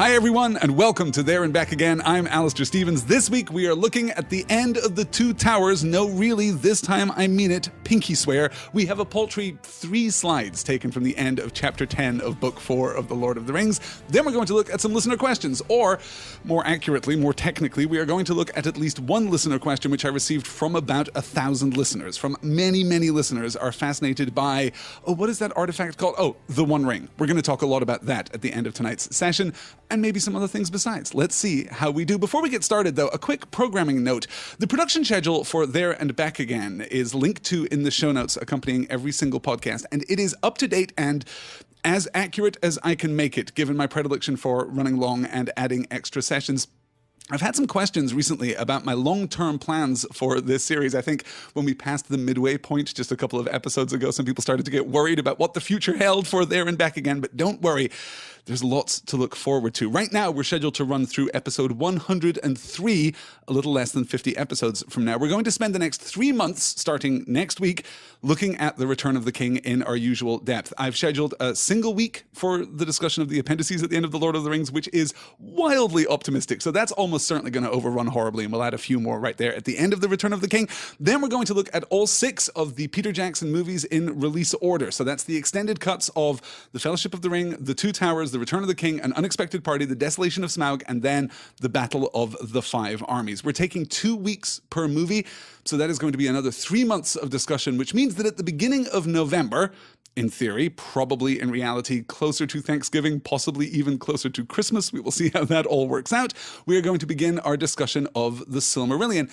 Hi everyone, and welcome to There and Back Again. I'm Alistair Stevens. This week we are looking at the end of the Two Towers. No, really, this time I mean it, pinky swear. We have a paltry 3 slides taken from the end of Chapter 10 of Book 4 of The Lord of the Rings. Then we're going to look at some listener questions, or more accurately, more technically, we are going to look at least one listener question which I received from about 1,000 listeners. From many, many listeners are fascinated by, what is that artifact called? Oh, the One Ring. We're going to talk a lot about that at the end of tonight's session, and maybe some other things besides. Let's see how we do. Before we get started, though, a quick programming note. The production schedule for There and Back Again is linked to in the show notes accompanying every single podcast, and it is up to date and as accurate as I can make it, given my predilection for running long and adding extra sessions. I've had some questions recently about my long-term plans for this series. I think when we passed the midway point just a couple of episodes ago, some people started to get worried about what the future held for There and Back Again, but don't worry. There's lots to look forward to. Right now, we're scheduled to run through episode 103, a little less than 50 episodes from now. We're going to spend the next 3 months, starting next week, looking at the Return of the King in our usual depth. I've scheduled a single week for the discussion of the appendices at the end of The Lord of the Rings, which is wildly optimistic. So that's almost certainly going to overrun horribly, and we'll add a few more right there at the end of the Return of the King. Then we're going to look at all 6 of the Peter Jackson movies in release order. So that's the extended cuts of The Fellowship of the Ring, The Two Towers, The Return of the King, An Unexpected Party, The Desolation of Smaug, and then The Battle of the Five Armies. We're taking 2 weeks per movie, so that is going to be another 3 months of discussion, which means that at the beginning of November, in theory, probably in reality, closer to Thanksgiving, possibly even closer to Christmas, we will see how that all works out, we are going to begin our discussion of the Silmarillion.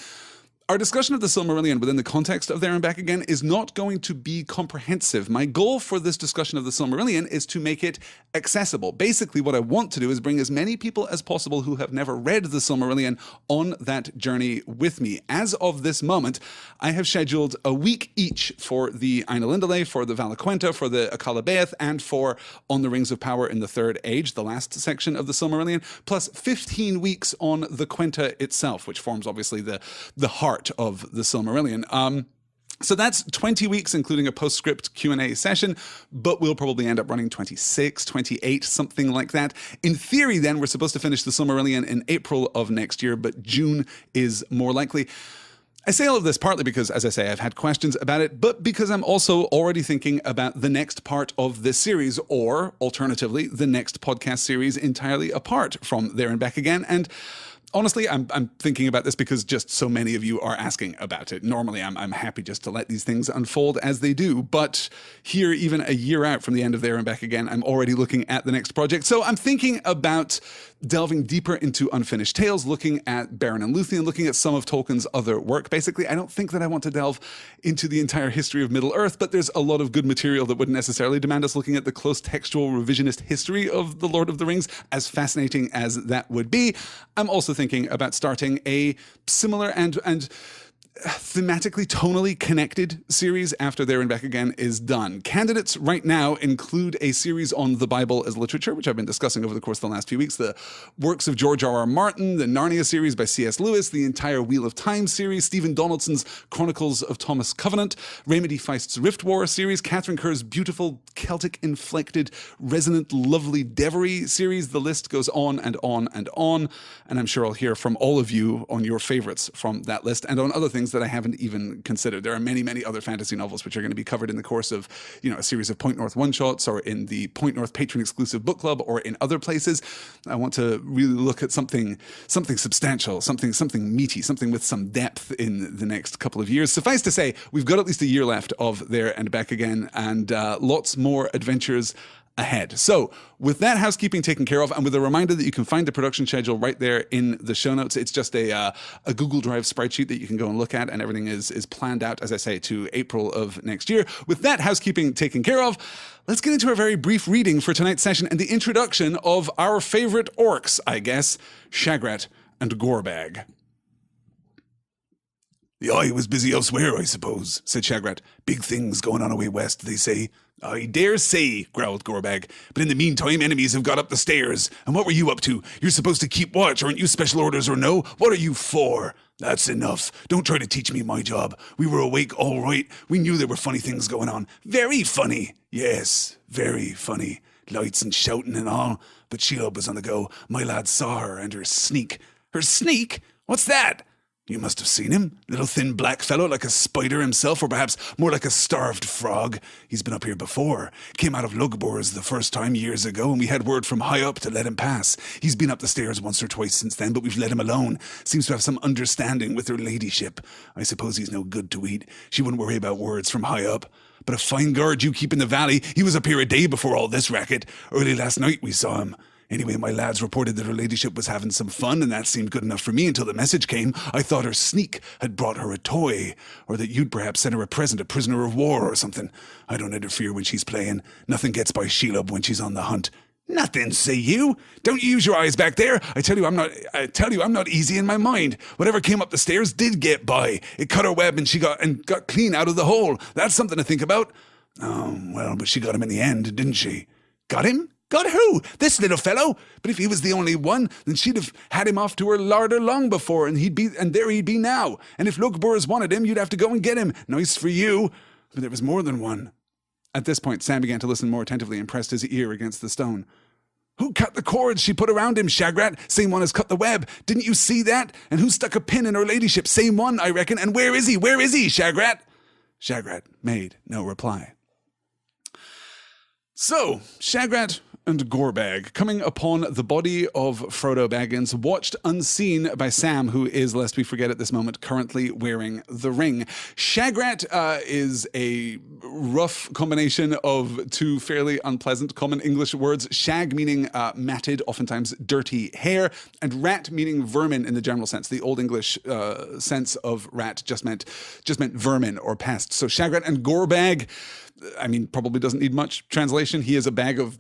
Our discussion of the Silmarillion within the context of There and Back Again is not going to be comprehensive. My goal for this discussion of the Silmarillion is to make it accessible. Basically, what I want to do is bring as many people as possible who have never read the Silmarillion on that journey with me. As of this moment, I have scheduled a week each for the Ainulindale, for the Valaquenta, for the Akalabeath, and for On the Rings of Power in the Third Age, the last section of the Silmarillion, plus 15 weeks on the Quenta itself, which forms obviously the heart of the Silmarillion. So that's 20 weeks, including a postscript Q&A session, but we'll probably end up running 26, 28, something like that. In theory, then, we're supposed to finish the Silmarillion in April of next year, but June is more likely. I say all of this partly because, as I say, I've had questions about it, but because I'm also already thinking about the next part of this series, or alternatively, the next podcast series entirely apart from There and Back Again. And honestly, I'm thinking about this because just so many of you are asking about it. Normally, I'm happy just to let these things unfold as they do. But here, even a year out from the end of There and Back Again, I'm already looking at the next project. So I'm thinking about delving deeper into Unfinished Tales, looking at Beren and Luthien, looking at some of Tolkien's other work. Basically, I don't think that I want to delve into the entire history of Middle-earth, but there's a lot of good material that wouldn't necessarily demand us looking at the close textual revisionist history of The Lord of the Rings, as fascinating as that would be. I'm also thinking about starting a similar and thematically, tonally connected series after There and Back Again is done. Candidates right now include a series on the Bible as literature, which I've been discussing over the course of the last few weeks, the works of George R.R. Martin, the Narnia series by C.S. Lewis, the entire Wheel of Time series, Stephen Donaldson's Chronicles of Thomas Covenant, Raymond E. Feist's Rift War series, Catherine Kerr's beautiful Celtic-inflected, resonant, lovely Devery series. The list goes on and on and on, and I'm sure I'll hear from all of you on your favorites from that list and on other things that I haven't even considered. There are many, many other fantasy novels which are going to be covered in the course of, a series of Point North one-shots or in the Point North patron-exclusive book club or in other places. I want to really look at something substantial, something meaty, something with some depth in the next couple of years. Suffice to say, we've got at least a year left of There and Back Again, and lots more adventures ahead. So with that housekeeping taken care of, and with a reminder that you can find the production schedule right there in the show notes, it's just a Google Drive spreadsheet that you can go and look at, and everything is planned out, as I say, to April of next year. With that housekeeping taken care of, let's get into our very brief reading for tonight's session and the introduction of our favorite orcs, I guess, Shagrat and Gorbag. The eye was busy elsewhere, I suppose, said Shagrat. Big things going on away west, they say. I dare say, growled Gorbag, but in the meantime enemies have got up the stairs. And what were you up to? You're supposed to keep watch, aren't you? Special orders or no? What are you for? That's enough. Don't try to teach me my job. We were awake all right. We knew there were funny things going on. Very funny. Yes, very funny. lights and shouting and all. But Shelob was on the go. My lad saw her and her sneak. Her sneak? What's that? You must have seen him. Little thin black fellow like a spider himself, or perhaps more like a starved frog. He's been up here before. Came out of Lugbor's the first time years ago, and we had word from high up to let him pass. He's been up the stairs once or twice since then, but we've let him alone. Seems to have some understanding with her ladyship. I suppose he's no good to eat. She wouldn't worry about words from high up. But a fine guard you keep in the valley. He was up here a day before all this racket. Early last night we saw him. Anyway, my lads reported that her ladyship was having some fun, and that seemed good enough for me until the message came. I thought her sneak had brought her a toy, or that you'd perhaps sent her a present, a prisoner of war or something. I don't interfere when she's playing. Nothing gets by Shelob when she's on the hunt. Nothing, say you? Don't you use your eyes back there? I tell you I'm not easy in my mind. Whatever came up the stairs did get by. It cut her web and she got clean out of the hole. That's something to think about. Oh, well, but she got him in the end, didn't she? Got him? Got who? This little fellow? But if he was the only one, then she'd have had him off to her larder long before, and there he'd be now. And if Lugbor's wanted him, you'd have to go and get him. Nice for you. But there was more than one. At this point, Sam began to listen more attentively and pressed his ear against the stone. Who cut the cords she put around him, Shagrat? Same one as cut the web. Didn't you see that? And who stuck a pin in her ladyship? Same one, I reckon. And where is he? Where is he, Shagrat? Shagrat made no reply. So, Shagrat and Gorbag, coming upon the body of Frodo Baggins, watched unseen by Sam, who is, lest we forget at this moment, currently wearing the ring. Shagrat is a rough combination of two fairly unpleasant common English words. Shag meaning matted, oftentimes dirty hair, and rat meaning vermin in the general sense. The Old English sense of rat just meant vermin or pest. So Shagrat and Gorbag, I mean, probably doesn't need much translation. He is a bag of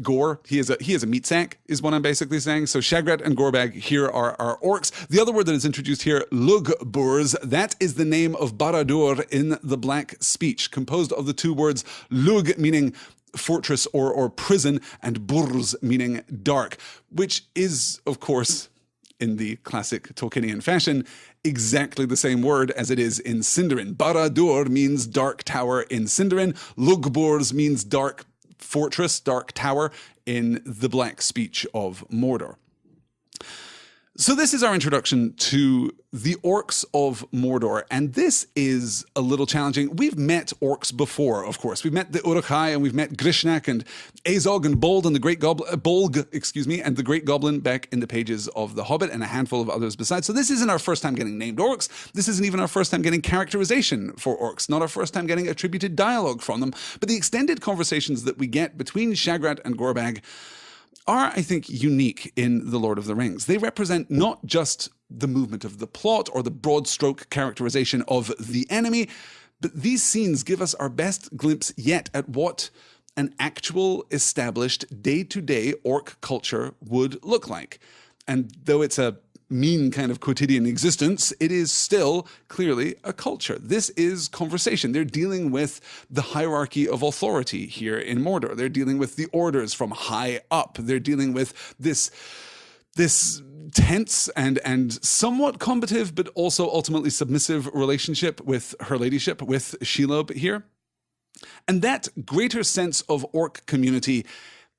gore. He is a meat sack, is what I'm basically saying. So Shagrat and Gorbag here are orcs. The other word that is introduced here, Lugburs, that is the name of Barad-dûr in the Black Speech, composed of the two words Lug, meaning fortress or prison, and Burs, meaning dark, which is, of course, in the classic Tolkienian fashion, exactly the same word as it is in Sindarin. Barad-dûr means dark tower in Sindarin. Lugburs means dark fortress, dark tower in the Black Speech of Mordor. So this is our introduction to the orcs of Mordor, and this is a little challenging. We've met orcs before, of course. We've met the Uruk-hai, and we've met Grishnak and Azog and Bold and the Great Goblin, and the Great Goblin back in the pages of The Hobbit, and a handful of others besides. So this isn't our first time getting named orcs. This isn't even our first time getting characterization for orcs, not our first time getting attributed dialogue from them. But the extended conversations that we get between Shagrat and Gorbag are, I think, unique in The Lord of the Rings. They represent not just the movement of the plot or the broad stroke characterization of the enemy, but these scenes give us our best glimpse yet at what an actual established day-to-day orc culture would look like. And though it's a mean kind of quotidian existence, it is still clearly a culture. This is conversation. They're dealing with the hierarchy of authority here in Mordor. They're dealing with the orders from high up. They're dealing with this tense and somewhat combative, but also ultimately submissive relationship with her ladyship, with Shelob here. And that greater sense of orc community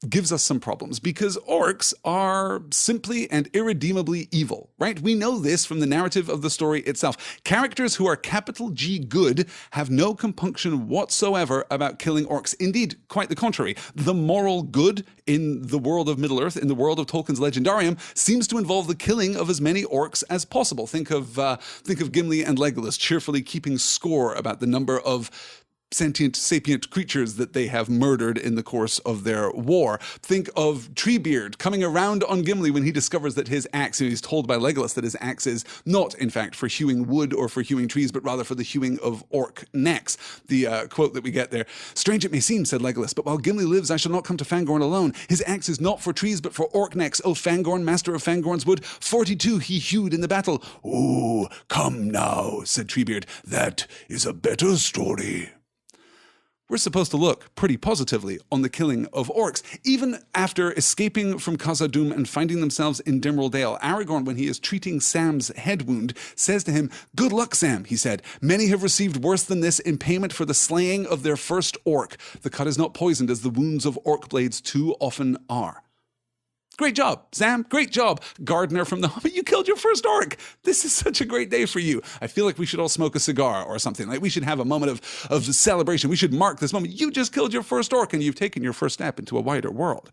gives us some problems because orcs are simply and irredeemably evil, right? We know this from the narrative of the story itself. Characters who are capital G good have no compunction whatsoever about killing orcs. Indeed, quite the contrary. The moral good in the world of Middle-earth, in the world of Tolkien's Legendarium, seems to involve the killing of as many orcs as possible. Think of Gimli and Legolas cheerfully keeping score about the number of sentient, sapient creatures that they have murdered in the course of their war. Think of Treebeard coming around on Gimli when he discovers that his axe, he's told by Legolas that his axe is not, in fact, for hewing wood or for hewing trees, but rather for the hewing of orc necks. The quote that we get there, "Strange it may seem," said Legolas, "but while Gimli lives, I shall not come to Fangorn alone. His axe is not for trees, but for orc necks. O Fangorn, master of Fangorn's wood, 42 he hewed in the battle." "Oh, come now," said Treebeard, "that is a better story." we're supposed to look pretty positively on the killing of orcs. Even after escaping from Khazad-dûm and finding themselves in Dimril Dale, Aragorn, when he is treating Sam's head wound, says to him, "Good luck, Sam," he said. "Many have received worse than this in payment for the slaying of their first orc. The cut is not poisoned as the wounds of orc blades too often are." Great job, Sam. Great job, gardener from the Hobbit. You killed your first orc. This is such a great day for you. I feel like we should all smoke a cigar or something. Like we should have a moment of celebration. We should mark this moment. You just killed your first orc and you've taken your first step into a wider world.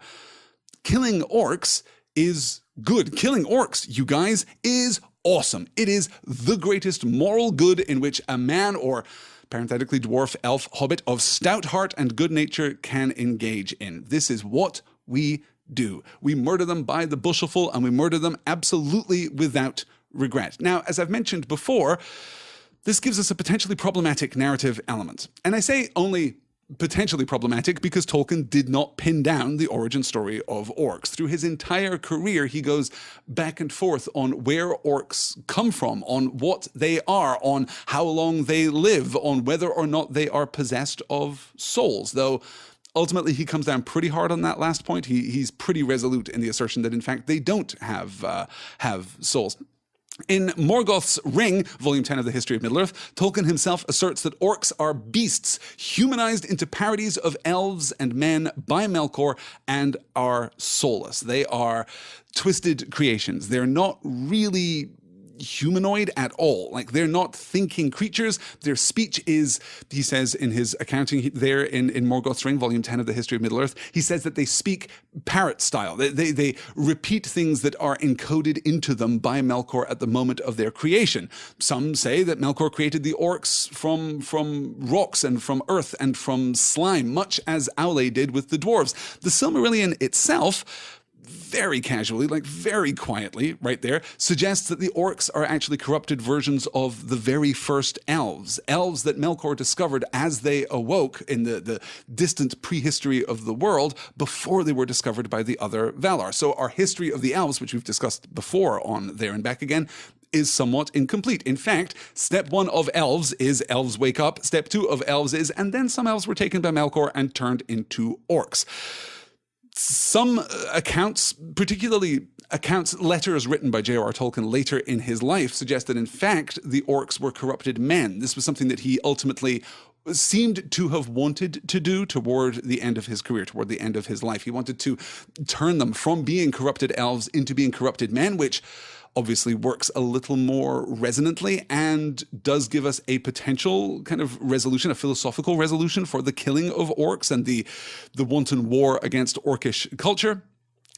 Killing orcs is good. Killing orcs, you guys, is awesome. It is the greatest moral good in which a man or parenthetically dwarf, elf, hobbit of stout heart and good nature can engage in. This is what we do. We murder them by the bushelful, and we murder them absolutely without regret. Now, as I've mentioned before, this gives us a potentially problematic narrative element. And I say only potentially problematic because Tolkien did not pin down the origin story of orcs. Through his entire career, he goes back and forth on where orcs come from, on what they are, on how long they live, on whether or not they are possessed of souls, though ultimately, he comes down pretty hard on that last point. He's pretty resolute in the assertion that, in fact, they don't have souls. In Morgoth's Ring, Volume 10 of the History of Middle-earth, Tolkien himself asserts that orcs are beasts humanized into parodies of elves and men by Melkor and are soulless. They are twisted creations. They're not really humanoid at all. Like, they're not thinking creatures. Their speech is, he says in his accounting there in Morgoth's Ring, Volume 10 of the History of Middle-earth, he says that they speak parrot style. They repeat things that are encoded into them by Melkor at the moment of their creation. Some say that Melkor created the orcs from rocks and from earth and from slime, much as Aule did with the dwarves. The Silmarillion itself, very casually, like very quietly, right there, suggests that the orcs are actually corrupted versions of the very first elves. Elves that Melkor discovered as they awoke in the distant prehistory of the world before they were discovered by the other Valar. So our history of the elves, which we've discussed before on There and Back Again, is somewhat incomplete. In fact, step 1 of elves is elves wake up. Step 2 of elves is, and then some elves were taken by Melkor and turned into orcs. Some accounts, particularly letters written by J.R.R. Tolkien later in his life, suggest that in fact the orcs were corrupted men. This was something that he ultimately seemed to have wanted to do toward the end of his career, toward the end of his life. He wanted to turn them from being corrupted elves into being corrupted men, which obviously works a little more resonantly and does give us a potential kind of resolution, a philosophical resolution for the killing of orcs and the wanton war against orcish culture.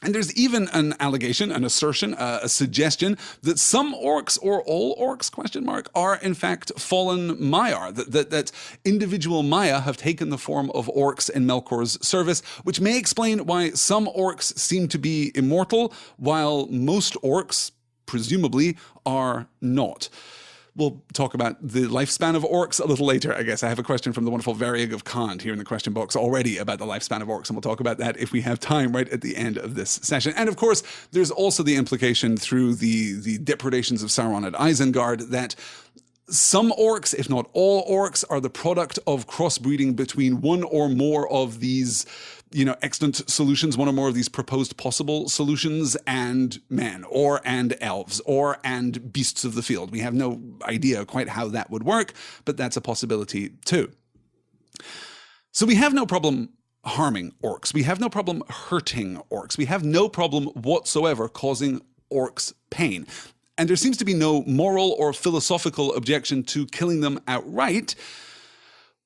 And there's even an allegation, an assertion, a suggestion that some orcs, or all orcs, are in fact fallen Maiar, that individual Maya have taken the form of orcs in Melkor's service, which may explain why some orcs seem to be immortal, while most orcs presumably are not. We'll talk about the lifespan of orcs a little later, I guess. I have a question from the wonderful Variag of Kand here in the question box already about the lifespan of orcs, and we'll talk about that if we have time right at the end of this session. And of course, there's also the implication through the depredations of Sauron at Isengard that some orcs, if not all orcs, are the product of crossbreeding between one or more of these extant solutions, one or more of these proposed possible solutions, and men, and elves, and beasts of the field. We have no idea quite how that would work, but that's a possibility too. So we have no problem harming orcs. We have no problem hurting orcs. We have no problem whatsoever causing orcs pain. And there seems to be no moral or philosophical objection to killing them outright,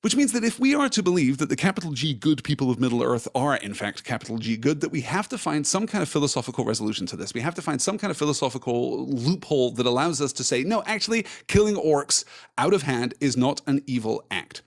which means that if we are to believe that the capital G good people of Middle-earth are in fact capital G good, that we have to find some kind of philosophical resolution to this. We have to find some kind of philosophical loophole that allows us to say, no, actually, killing orcs out of hand is not an evil act.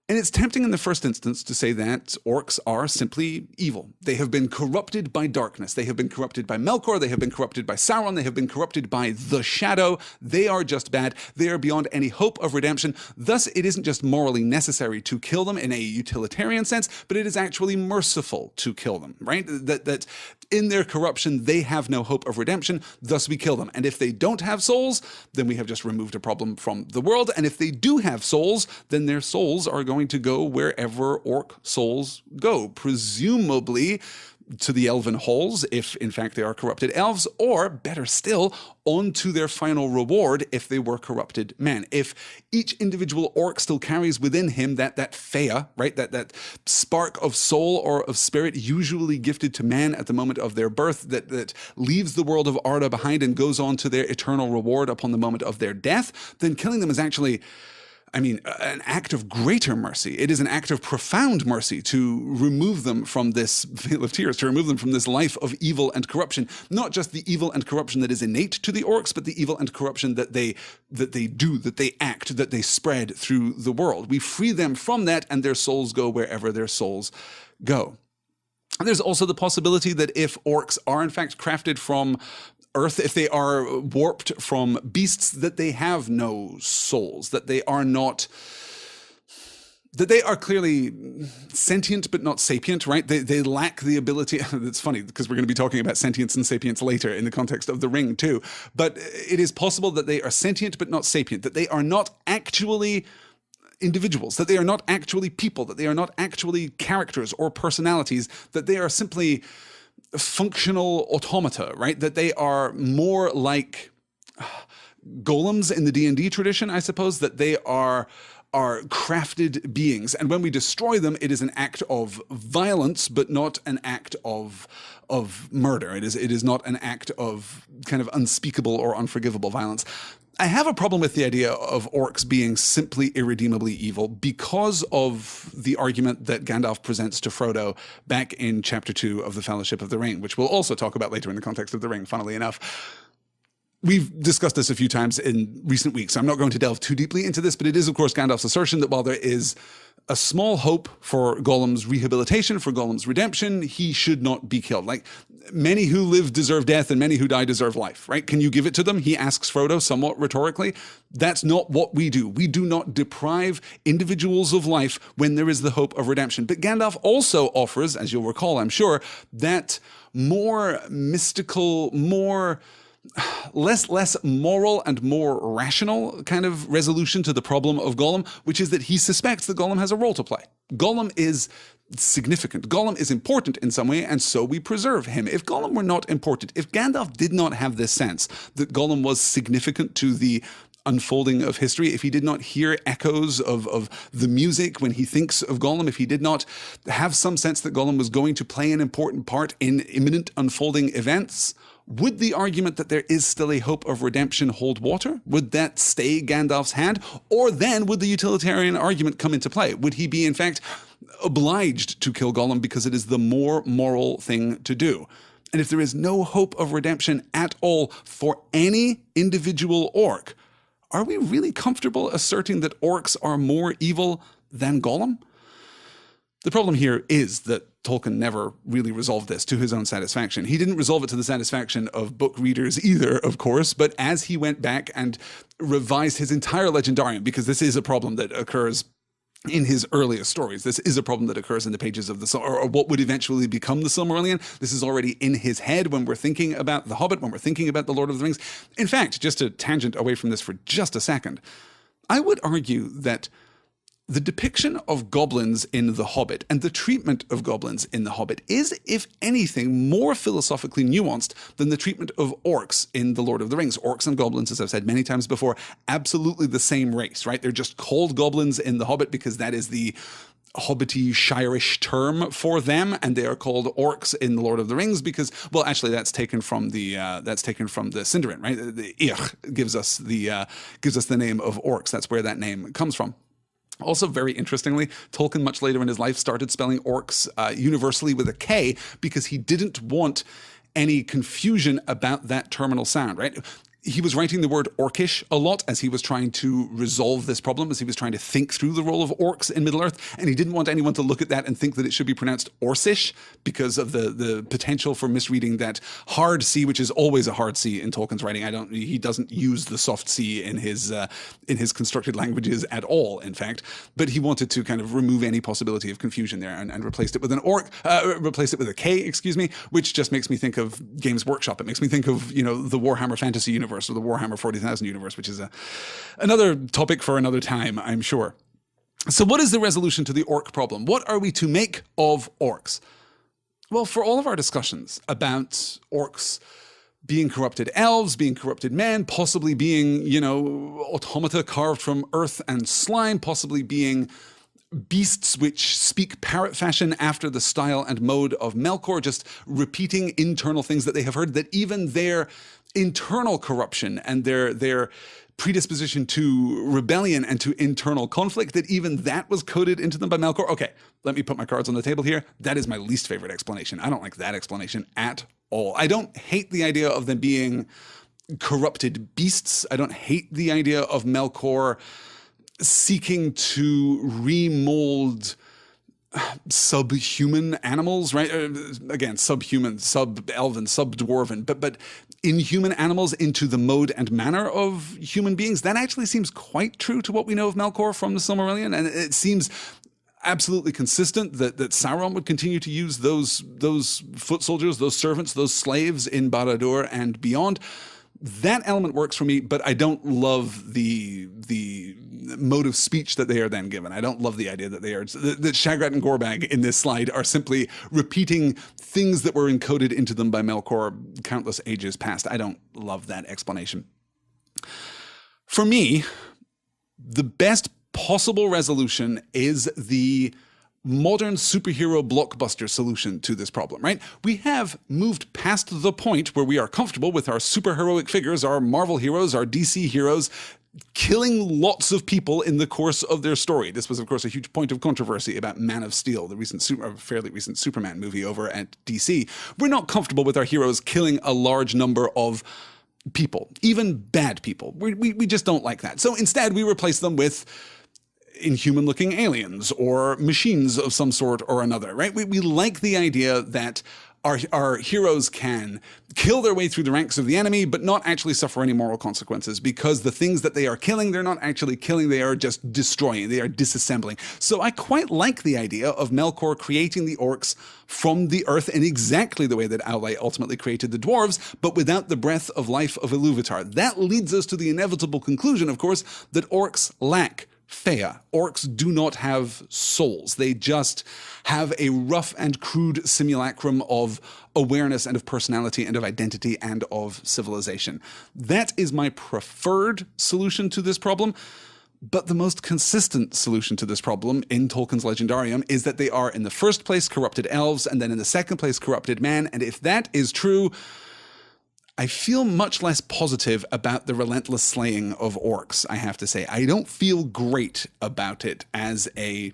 And it's tempting in the first instance to say that orcs are simply evil. They have been corrupted by darkness. They have been corrupted by Melkor. They have been corrupted by Sauron. They have been corrupted by the Shadow. They are just bad. They are beyond any hope of redemption. Thus, it isn't just morally necessary to kill them in a utilitarian sense, but it is actually merciful to kill them, right? That In their corruption, they have no hope of redemption, thus we kill them. And if they don't have souls, then we have just removed a problem from the world. And if they do have souls, then their souls are going to go wherever orc souls go, presumably to the elven halls, if in fact they are corrupted elves, or better still, on to their final reward if they were corrupted men. If each individual orc still carries within him that fea, right, that spark of soul or of spirit usually gifted to man at the moment of their birth, that leaves the world of Arda behind and goes on to their eternal reward upon the moment of their death, then killing them is actually, I mean, an act of greater mercy. It is an act of profound mercy to remove them from this vale of tears, to remove them from this life of evil and corruption. Not just the evil and corruption that is innate to the orcs, but the evil and corruption that they do, that they act, that they spread through the world. We free them from that, and their souls go wherever their souls go. And there's also the possibility that if orcs are in fact crafted from earth, if they are warped from beasts, that they have no souls, that they are not, that they are clearly sentient but not sapient, right? They lack the ability. It's funny because we're going to be talking about sentience and sapience later in the context of the ring too. But it is possible that they are sentient but not sapient, that they are not actually individuals, that they are not actually people, that they are not actually characters or personalities, that they are simply functional automata, right? That they are more like golems in the D&D tradition, I suppose, that they are crafted beings. And when we destroy them, it is an act of violence, but not an act of murder. It is not an act of kind of unspeakable or unforgivable violence. I have a problem with the idea of orcs being simply irredeemably evil because of the argument that Gandalf presents to Frodo back in Chapter 2 of the Fellowship of the Ring, which we'll also talk about later in the context of the Ring, funnily enough. We've discussed this a few times in recent weeks, so I'm not going to delve too deeply into this, but it is, of course, Gandalf's assertion that while there is a small hope for Gollum's rehabilitation, for Gollum's redemption, he should not be killed. Like, many who live deserve death and many who die deserve life, right? Can you give it to them? He asks Frodo somewhat rhetorically. That's not what we do. We do not deprive individuals of life when there is the hope of redemption. But Gandalf also offers, as you'll recall, I'm sure, that more mystical, less moral and more rational kind of resolution to the problem of Gollum, which is that he suspects that Gollum has a role to play. Gollum is significant. Gollum is important in some way, and so we preserve him. If Gollum were not important, if Gandalf did not have this sense that Gollum was significant to the unfolding of history, if he did not hear echoes of the music when he thinks of Gollum, if he did not have some sense that Gollum was going to play an important part in imminent unfolding events, would the argument that there is still a hope of redemption hold water? Would that stay Gandalf's hand? Or then would the utilitarian argument come into play? Would he be, in fact, obliged to kill Gollum because it is the more moral thing to do? And if there is no hope of redemption at all for any individual orc, are we really comfortable asserting that orcs are more evil than Gollum? The problem here is that Tolkien never really resolved this to his own satisfaction. He didn't resolve it to the satisfaction of book readers either, of course, but as he went back and revised his entire legendarium, because this is a problem that occurs in his earliest stories. This is a problem that occurs in the pages of or what would eventually become the Silmarillion. This is already in his head when we're thinking about The Hobbit, when we're thinking about The Lord of the Rings. In fact, just to tangent away from this for just a second, I would argue that the depiction of goblins in The Hobbit and the treatment of goblins in The Hobbit is, if anything, more philosophically nuanced than the treatment of orcs in The Lord of the Rings. Orcs and goblins, as I've said many times before, absolutely the same race, right? They're just called goblins in The Hobbit because that is the hobbity, shirish term for them, and they are called orcs in The Lord of the Rings because, well, actually, that's taken from the Sindarin, right? The Ich gives us the name of orcs. That's where that name comes from. Also, very interestingly, Tolkien, much later in his life, started spelling orcs universally with a K because he didn't want any confusion about that terminal sound, right? he was writing the word orcish a lot as he was trying to resolve this problem, as he was trying to think through the role of orcs in Middle-earth, and he didn't want anyone to look at that and think that it should be pronounced Orcish because of the potential for misreading that hard C, which is always a hard C in Tolkien's writing. He doesn't use the soft C in his constructed languages at all, in fact, but he wanted to kind of remove any possibility of confusion there and replaced it with replaced it with a K, excuse me, which just makes me think of Games Workshop. It makes me think of, the Warhammer Fantasy universe or the Warhammer 40,000 universe, which is another topic for another time, I'm sure. So what is the resolution to the orc problem? What are we to make of orcs? Well, for all of our discussions about orcs being corrupted elves, being corrupted men, possibly being, automata carved from earth and slime, possibly being beasts which speak parrot fashion after the style and mode of Melkor, just repeating internal things that they have heard, that even their internal corruption and their predisposition to rebellion and to internal conflict, that even that was coded into them by Melkor. Okay, let me put my cards on the table here. That is my least favorite explanation. I don't like that explanation at all. I don't hate the idea of them being corrupted beasts. I don't hate the idea of Melkor seeking to remold subhuman animals, right? Again, subhuman, sub-elven, sub-dwarven, but inhuman animals into the mode and manner of human beings. That actually seems quite true to what we know of Melkor from the Silmarillion, and it seems absolutely consistent that Sauron would continue to use those foot soldiers, those servants, those slaves in Barad-dûr and beyond. That element works for me, but I don't love the mode of speech that they are then given. I don't love the idea that that Shagrat and Gorbag in this slide are simply repeating things that were encoded into them by Melkor countless ages past. I don't love that explanation. For me, the best possible resolution is the modern superhero blockbuster solution to this problem, right? We have moved past the point where we are comfortable with our superheroic figures, our Marvel heroes, our DC heroes, killing lots of people in the course of their story. This was, of course, a huge point of controversy about Man of Steel, the fairly recent Superman movie over at DC. We're not comfortable with our heroes killing a large number of people, even bad people. We just don't like that. So instead, we replace them with inhuman-looking aliens or machines of some sort or another, right? We like the idea that our heroes can kill their way through the ranks of the enemy, but not actually suffer any moral consequences, because the things that they are killing, they're not actually killing, they are just destroying, they are disassembling. So I quite like the idea of Melkor creating the orcs from the earth in exactly the way that Aule ultimately created the dwarves, but without the breath of life of Iluvatar. That leads us to the inevitable conclusion, of course, that orcs lack Fea. Orcs do not have souls. They just have a rough and crude simulacrum of awareness and of personality and of identity and of civilization. That is my preferred solution to this problem. But the most consistent solution to this problem in Tolkien's Legendarium is that they are in the first place corrupted elves and then in the second place corrupted men. And if that is true, I feel much less positive about the relentless slaying of orcs, I have to say. I don't feel great about it as a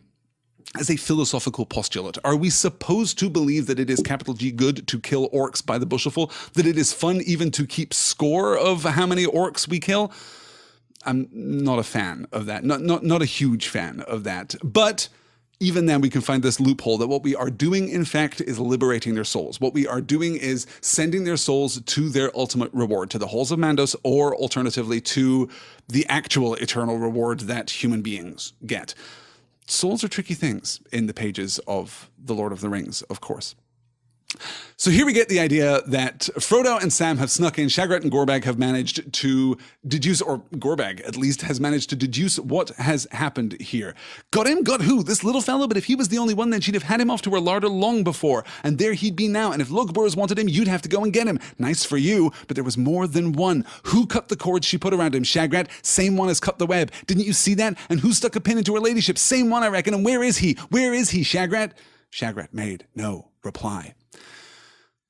philosophical postulate. Are we supposed to believe that it is capital G good to kill orcs by the bushelful? That it is fun even to keep score of how many orcs we kill? I'm not a fan of that. Not a huge fan of that. But even then, we can find this loophole that what we are doing, in fact, is liberating their souls. What we are doing is sending their souls to their ultimate reward, to the halls of Mandos, or alternatively to the actual eternal reward that human beings get. Souls are tricky things in the pages of The Lord of the Rings, of course. So here we get the idea that Frodo and Sam have snuck in. Shagrat and Gorbag have managed to deduce, or Gorbag at least has managed to deduce what has happened here. Got him? Got who? This little fellow? But if he was the only one, then she'd have had him off to her larder long before. And there he'd be now. And if Lugburs wanted him, you'd have to go and get him. Nice for you, but there was more than one. Who cut the cords she put around him? Shagrat? Same one as cut the web. Didn't you see that? And who stuck a pin into her ladyship? Same one, I reckon. And where is he? Where is he, Shagrat? Shagrat made no reply.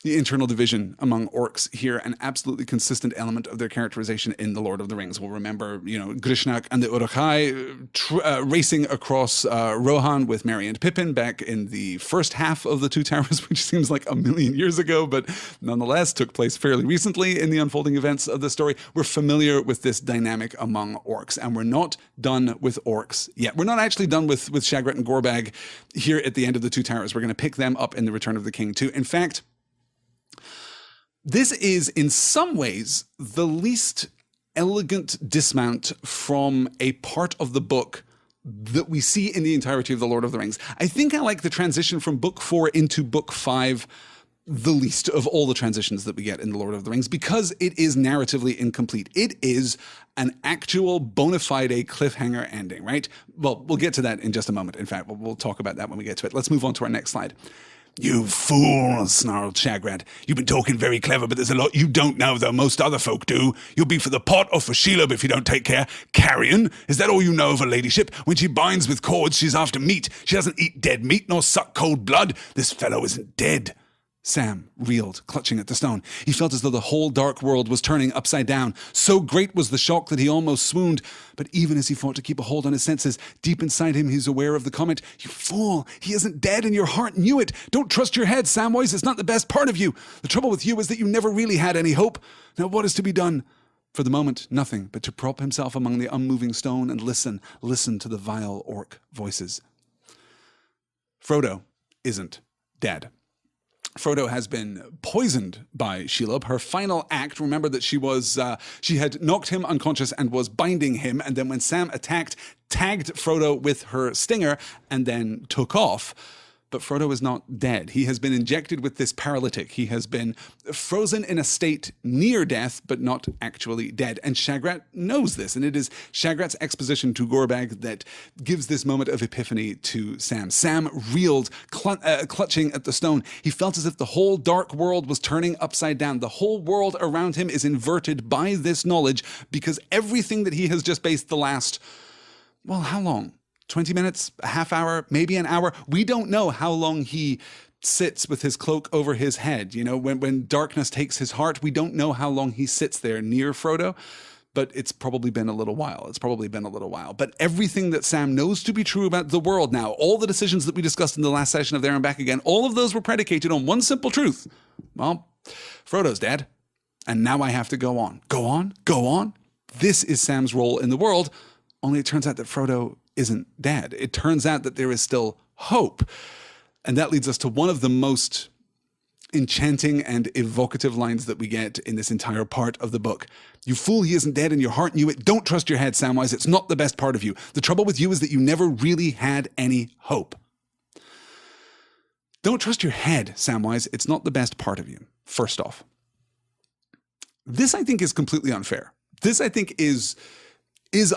the internal division among orcs here, an absolutely consistent element of their characterization in The Lord of the Rings. We'll remember, Grishnak and the Uruk-hai racing across Rohan with Merry and Pippin back in the first half of the Two Towers, which seems like a million years ago, but nonetheless took place fairly recently in the unfolding events of the story. We're familiar with this dynamic among orcs, and we're not done with orcs yet. We're not actually done with Shagrat and Gorbag here at the end of the Two Towers. We're going to pick them up in The Return of the King too. In fact, this is, in some ways, the least elegant dismount from a part of the book that we see in the entirety of The Lord of the Rings. I think I like the transition from Book 4 into Book 5 the least of all the transitions that we get in The Lord of the Rings, because it is narratively incomplete. It is an actual bona fide cliffhanger ending, right? Well, we'll get to that in just a moment. In fact, we'll talk about that when we get to it. Let's move on to our next slide. You fool, snarled Shagrat. You've been talking very clever, but there's a lot you don't know, though most other folk do. You'll be for the pot or for Shelob if you don't take care. Carrion? Is that all you know of her ladyship? When she binds with cords, she's after meat. She doesn't eat dead meat nor suck cold blood. This fellow isn't dead. Sam reeled, clutching at the stone. He felt as though the whole dark world was turning upside down. So great was the shock that he almost swooned. But even as he fought to keep a hold on his senses, deep inside him he's aware of the comment, "You fool, he isn't dead and your heart knew it. Don't trust your head, Samwise, it's not the best part of you. The trouble with you is that you never really had any hope. Now what is to be done?" For the moment, nothing but to prop himself among the unmoving stone and listen to the vile orc voices. Frodo isn't dead. Frodo has been poisoned by Shelob. Her final act, remember that she had knocked him unconscious and was binding him, and then when Sam attacked, tagged Frodo with her stinger and then took off. But Frodo is not dead. He has been injected with this paralytic. He has been frozen in a state near death, but not actually dead. And Shagrat knows this. And it is Shagrat's exposition to Gorbag that gives this moment of epiphany to Sam. Sam reeled, clutching at the stone. He felt as if the whole dark world was turning upside down. The whole world around him is inverted by this knowledge, because everything that he has just based the last, well, how long? 20 minutes, a half hour, maybe an hour. We don't know how long he sits with his cloak over his head. When darkness takes his heart, we don't know how long he sits there near Frodo, but it's probably been a little while. But everything that Sam knows to be true about the world now, all the decisions that we discussed in the last session of There and Back Again, all of those were predicated on one simple truth. Well, Frodo's dead, and now I have to go on. Go on. This is Sam's role in the world, only it turns out that Frodo isn't dead. It turns out that there is still hope. And that leads us to one of the most enchanting and evocative lines that we get in this entire part of the book. "You fool, he isn't dead and your heart knew it. Don't trust your head, Samwise. It's not the best part of you. The trouble with you is that you never really had any hope." Don't trust your head, Samwise. It's not the best part of you. First off, this I think is completely unfair. This I think is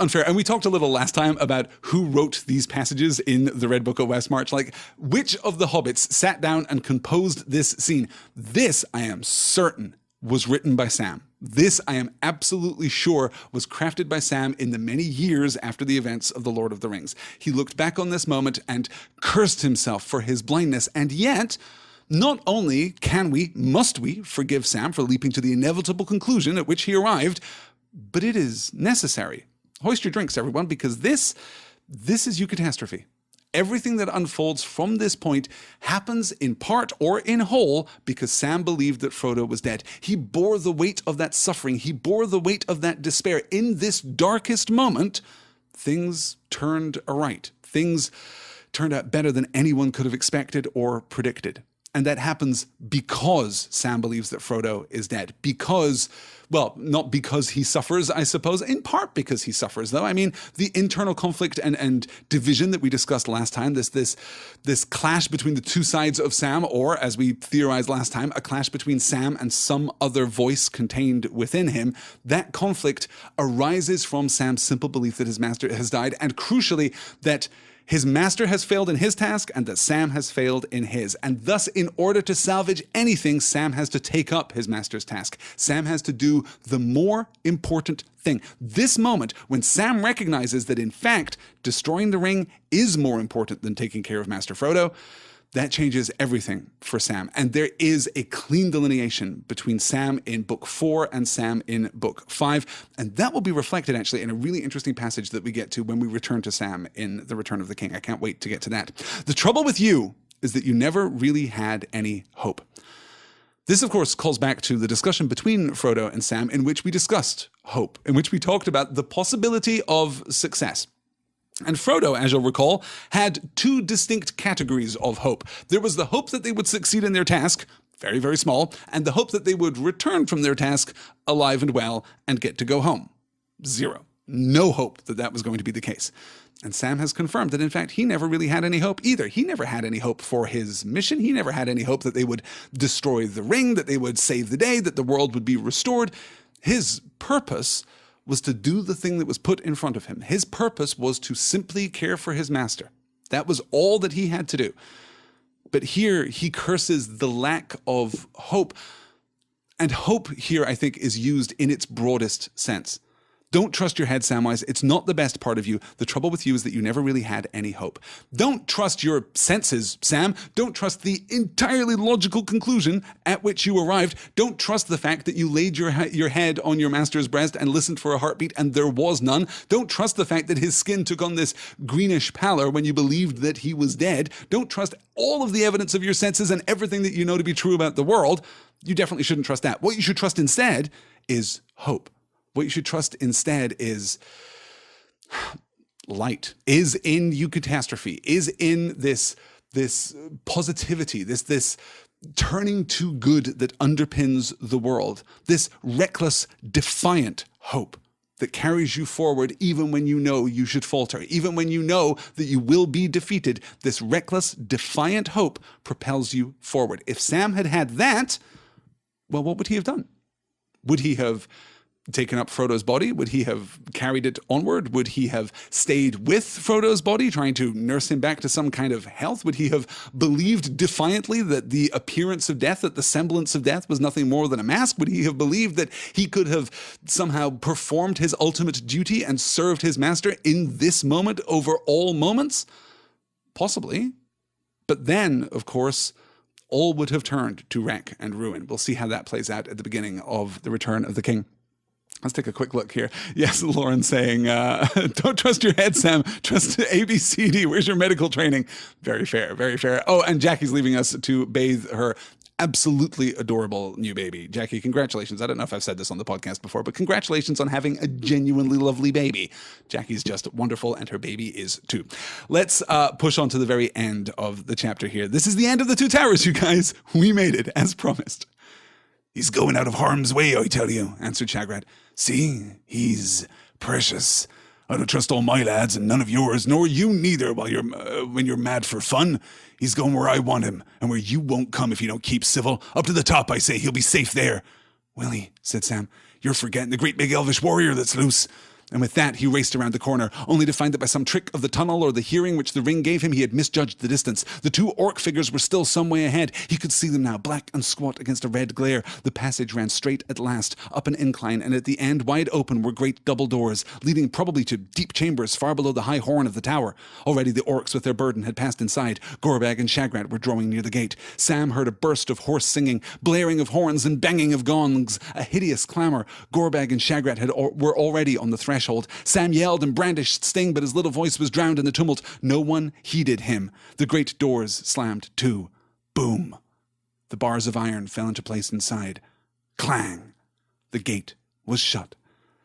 unfair. And we talked a little last time about who wrote these passages in the Red Book of Westmarch. Like, which of the hobbits sat down and composed this scene? This, I am certain, was written by Sam. This, I am absolutely sure, was crafted by Sam in the many years after the events of The Lord of the Rings. He looked back on this moment and cursed himself for his blindness. And yet, not only must we forgive Sam for leaping to the inevitable conclusion at which he arrived, but it is necessary. Hoist your drinks, everyone, because this is eucatastrophe. Everything that unfolds from this point happens in part or in whole because Sam believed that Frodo was dead. He bore the weight of that suffering. He bore the weight of that despair. In this darkest moment, things turned aright. Things turned out better than anyone could have expected or predicted. And that happens because Sam believes that Frodo is dead. Because, well, not because he suffers, I suppose, in part because he suffers, though. I mean, the internal conflict and division that we discussed last time, this clash between the two sides of Sam, or as we theorized last time, a clash between Sam and some other voice contained within him, that conflict arises from Sam's simple belief that his master has died, and crucially, that his master has failed in his task and that Sam has failed in his. And thus, in order to salvage anything, Sam has to take up his master's task. Sam has to do the more important thing. This moment, when Sam recognizes that, in fact, destroying the ring is more important than taking care of Master Frodo, that changes everything for Sam. And there is a clean delineation between Sam in book 4 and Sam in book 5. And that will be reflected actually in a really interesting passage that we get to when we return to Sam in The Return of the King. I can't wait to get to that. The trouble with you is that you never really had any hope. This, of course, calls back to the discussion between Frodo and Sam in which we discussed hope, in which we talked about the possibility of success. And Frodo, as you'll recall, had 2 distinct categories of hope. There was the hope that they would succeed in their task, very, very small, and the hope that they would return from their task alive and well and get to go home. 0. No hope that that was going to be the case. And Sam has confirmed that, in fact, he never really had any hope either. He never had any hope for his mission. He never had any hope that they would destroy the ring, that they would save the day, that the world would be restored. His purpose was to do the thing that was put in front of him. His purpose was to simply care for his master. That was all that he had to do. But here he curses the lack of hope. And hope here, I think, is used in its broadest sense. Don't trust your head, Samwise. It's not the best part of you. The trouble with you is that you never really had any hope. Don't trust your senses, Sam. Don't trust the entirely logical conclusion at which you arrived. Don't trust the fact that you laid your head on your master's breast and listened for a heartbeat and there was none. Don't trust the fact that his skin took on this greenish pallor when you believed that he was dead. Don't trust all of the evidence of your senses and everything that you know to be true about the world. You definitely shouldn't trust that. What you should trust instead is hope. What you should trust instead is light, is in eucatastrophe, is in this positivity, this turning to good that underpins the world, this reckless, defiant hope that carries you forward even when you know you should falter, even when you know that you will be defeated. This reckless, defiant hope propels you forward. If Sam had had that, well, what would he have done? Would he have taken up Frodo's body? Would he have carried it onward? Would he have stayed with Frodo's body, trying to nurse him back to some kind of health? Would he have believed defiantly that the appearance of death, that the semblance of death was nothing more than a mask? Would he have believed that he could have somehow performed his ultimate duty and served his master in this moment over all moments? Possibly. But then, of course, all would have turned to wreck and ruin. We'll see how that plays out at the beginning of The Return of the King. Let's take a quick look here. Yes, Lauren saying, don't trust your head, Sam. Trust ABCD. Where's your medical training? Very fair, very fair. Oh, and Jackie's leaving us to bathe her absolutely adorable new baby. Jackie, congratulations. I don't know if I've said this on the podcast before, but congratulations on having a genuinely lovely baby. Jackie's just wonderful, and her baby is too. Let's push on to the very end of the chapter here. This is the end of the Two Towers, you guys. We made it, as promised. He's going out of harm's way, I tell you, answered Shagrat. See, he's precious. I don't trust all my lads and none of yours, nor you neither when you're mad for fun. He's going where I want him, and where you won't come if you don't keep civil. Up to the top, I say, he'll be safe there. Willie, said Sam, you're forgetting the great big elvish warrior that's loose. And with that, he raced around the corner, only to find that by some trick of the tunnel or the hearing which the ring gave him, he had misjudged the distance. The 2 orc figures were still some way ahead. He could see them now, black and squat against a red glare. The passage ran straight at last, up an incline, and at the end, wide open, were great double doors, leading probably to deep chambers far below the high horn of the tower. Already the orcs with their burden had passed inside. Gorbag and Shagrat were drawing near the gate. Sam heard a burst of hoarse singing, blaring of horns and banging of gongs, a hideous clamour. Gorbag and Shagrat were already on the threshold. Sam yelled and brandished Sting, but his little voice was drowned in the tumult. No one heeded him. The great doors slammed to. Boom. The bars of iron fell into place inside. Clang. The gate was shut.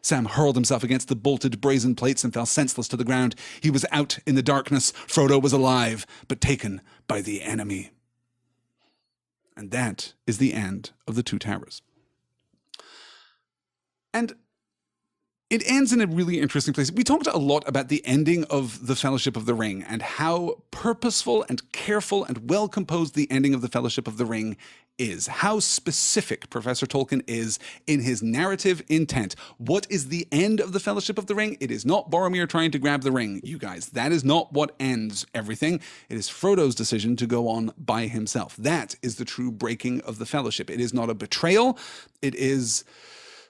Sam hurled himself against the bolted brazen plates and fell senseless to the ground. He was out in the darkness. Frodo was alive, but taken by the enemy. And that is the end of the Two Towers. And it ends in a really interesting place. We talked a lot about the ending of the Fellowship of the Ring and how purposeful and careful and well-composed the ending of the Fellowship of the Ring is. How specific Professor Tolkien is in his narrative intent. What is the end of the Fellowship of the Ring? It is not Boromir trying to grab the ring, you guys. That is not what ends everything. It is Frodo's decision to go on by himself. That is the true breaking of the Fellowship. It is not a betrayal. It is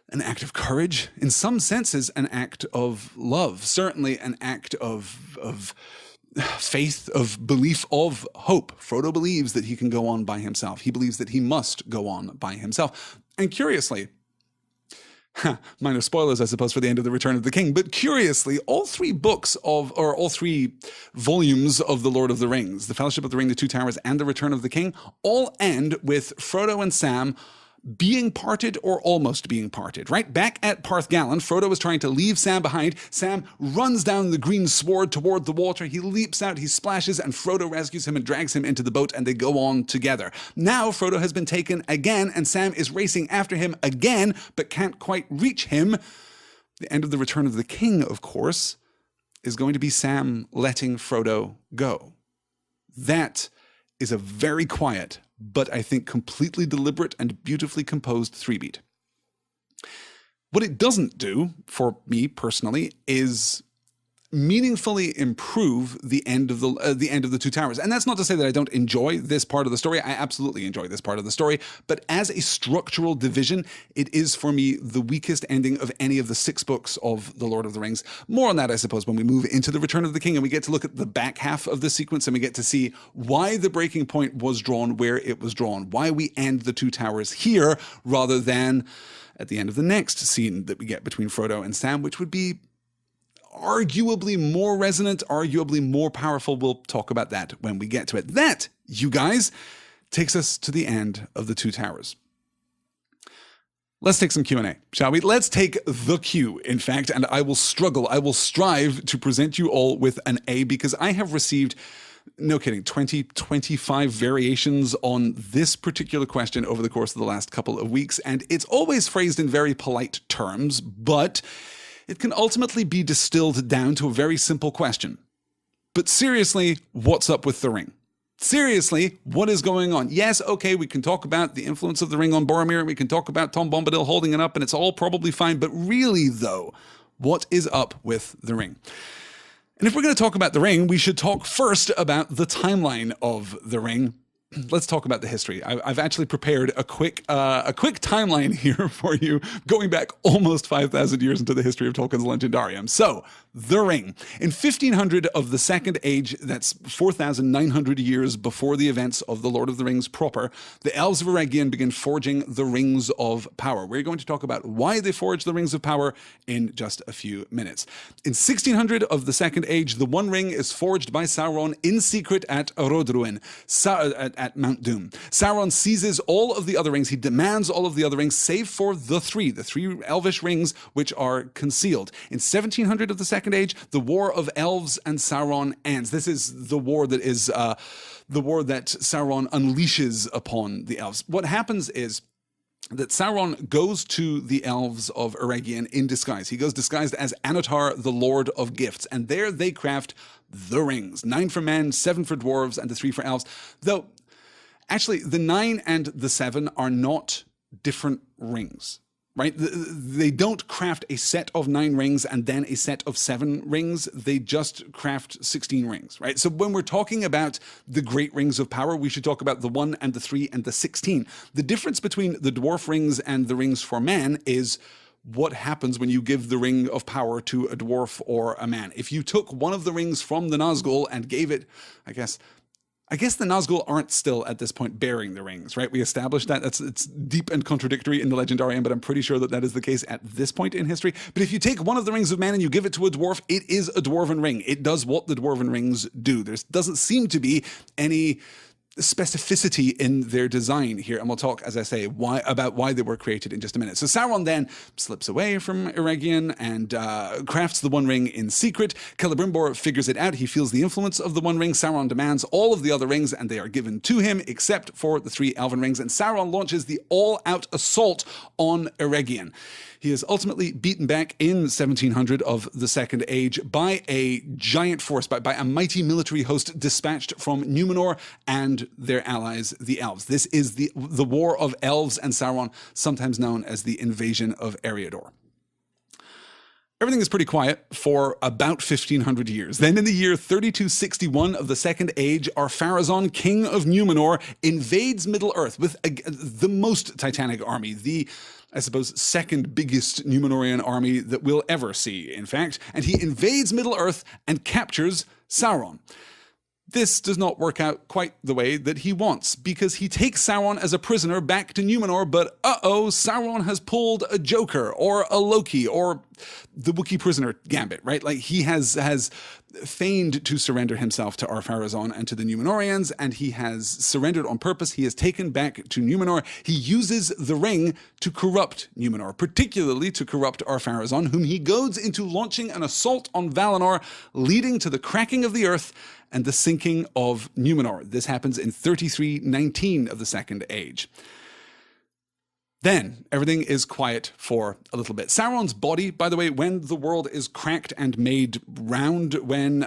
an act of courage, in some senses an act of love, certainly an act of faith, of belief, of hope. Frodo believes that he can go on by himself. He believes that he must go on by himself. And curiously, minor spoilers, I suppose, for the end of The Return of the King, but curiously, all three volumes of The Lord of the Rings, The Fellowship of the Ring, The Two Towers, and The Return of the King, all end with Frodo and Sam being parted or almost being parted, right? Back at Parthgalen, Frodo is trying to leave Sam behind. Sam runs down the green sward toward the water. He leaps out, he splashes, and Frodo rescues him and drags him into the boat, and they go on together. Now Frodo has been taken again, and Sam is racing after him again, but can't quite reach him. The end of The Return of the King, of course, is going to be Sam letting Frodo go. That is a very quiet, but I think completely deliberate and beautifully composed 3-beat. What it doesn't do, for me personally, is meaningfully improve the end of the Two Towers. And that's not to say that I don't enjoy this part of the story. I absolutely enjoy this part of the story. But as a structural division, it is for me the weakest ending of any of the 6 books of The Lord of the Rings. More on that, I suppose, when we move into The Return of the King and we get to look at the back half of the sequence and we get to see why the breaking point was drawn where it was drawn, why we end the Two Towers here rather than at the end of the next scene that we get between Frodo and Sam, which would be arguably more resonant, arguably more powerful. We'll talk about that when we get to it. That, you guys, takes us to the end of the Two Towers. Let's take some Q&A, shall we? Let's take the Q, in fact, and I will strive to present you all with an A because I have received, no kidding, 20, 25 variations on this particular question over the course of the last couple of weeks, and it's always phrased in very polite terms, but it can ultimately be distilled down to a very simple question. But seriously, what's up with the ring? Seriously, what is going on? Yes, okay, we can talk about the influence of the ring on Boromir, and we can talk about Tom Bombadil holding it up, and it's all probably fine, but really, though, what is up with the ring? And if we're going to talk about the ring, we should talk first about the timeline of the ring. Let's talk about the history. I've actually prepared a quick timeline here for you, going back almost 5,000 years into the history of Tolkien's Legendarium. So, the ring. In 1500 of the Second Age, that's 4,900 years before the events of The Lord of the Rings proper, the Elves of Eregion begin forging the Rings of Power. We're going to talk about why they forged the Rings of Power in just a few minutes. In 1600 of the Second Age, the One Ring is forged by Sauron in secret at Rodruin, at Mount Doom. Sauron seizes all of the other rings. He demands all of the other rings, save for the three elvish rings, which are concealed. In 1700 of the Second Age, the War of Elves and Sauron ends. This is the war that Sauron unleashes upon the elves. What happens is that Sauron goes to the Elves of Eregion in disguise. He goes disguised as Annatar, the Lord of Gifts, and there they craft the rings. 9 for men, 7 for dwarves, and the 3 for elves. Though, actually, the 9 and the 7 are not different rings, right? They don't craft a set of 9 rings and then a set of 7 rings. They just craft 16 rings, right? So when we're talking about the great rings of power, we should talk about the 1 and the 3 and the 16. The difference between the dwarf rings and the rings for man is what happens when you give the ring of power to a dwarf or a man. If you took one of the rings from the Nazgul and gave it, I guess the Nazgul aren't still at this point bearing the rings, right? We established that. It's deep and contradictory in the Legendarium, but I'm pretty sure that is the case at this point in history. But if you take one of the rings of man and you give it to a dwarf, it is a dwarven ring. It does what the dwarven rings do. There doesn't seem to be any specificity in their design here, and we'll talk, as I say, about why they were created in just a minute. So Sauron then slips away from Eregion and crafts the One Ring in secret. Celebrimbor figures it out. He feels the influence of the One Ring. Sauron demands all of the other rings, and they are given to him, except for the 3 elven rings, and Sauron launches the all-out assault on Eregion. He is ultimately beaten back in 1700 of the Second Age by a giant force, by a mighty military host dispatched from Numenor and their allies, the Elves. This is the War of Elves and Sauron, sometimes known as the Invasion of Eriador. Everything is pretty quiet for about 1,500 years. Then in the year 3261 of the Second Age, Ar-Pharazôn, king of Numenor, invades Middle-earth with the most titanic army, the, I suppose, second biggest Numenorian army that we'll ever see, in fact. And he invades Middle-earth and captures Sauron. This does not work out quite the way that he wants, because he takes Sauron as a prisoner back to Numenor, but Sauron has pulled a Joker, or a Loki, or the Wookiee prisoner gambit, right? Like, he has feigned to surrender himself to Ar-Pharazôn and to the Númenóreans, and he has surrendered on purpose. He is taken back to Numenor. He uses the ring to corrupt Numenor, particularly to corrupt Ar-Pharazôn, whom he goads into launching an assault on Valinor, leading to the cracking of the earth and the sinking of Numenor. This happens in 3319 of the Second Age. Then everything is quiet for a little bit. Sauron's body, by the way, when the world is cracked and made round, when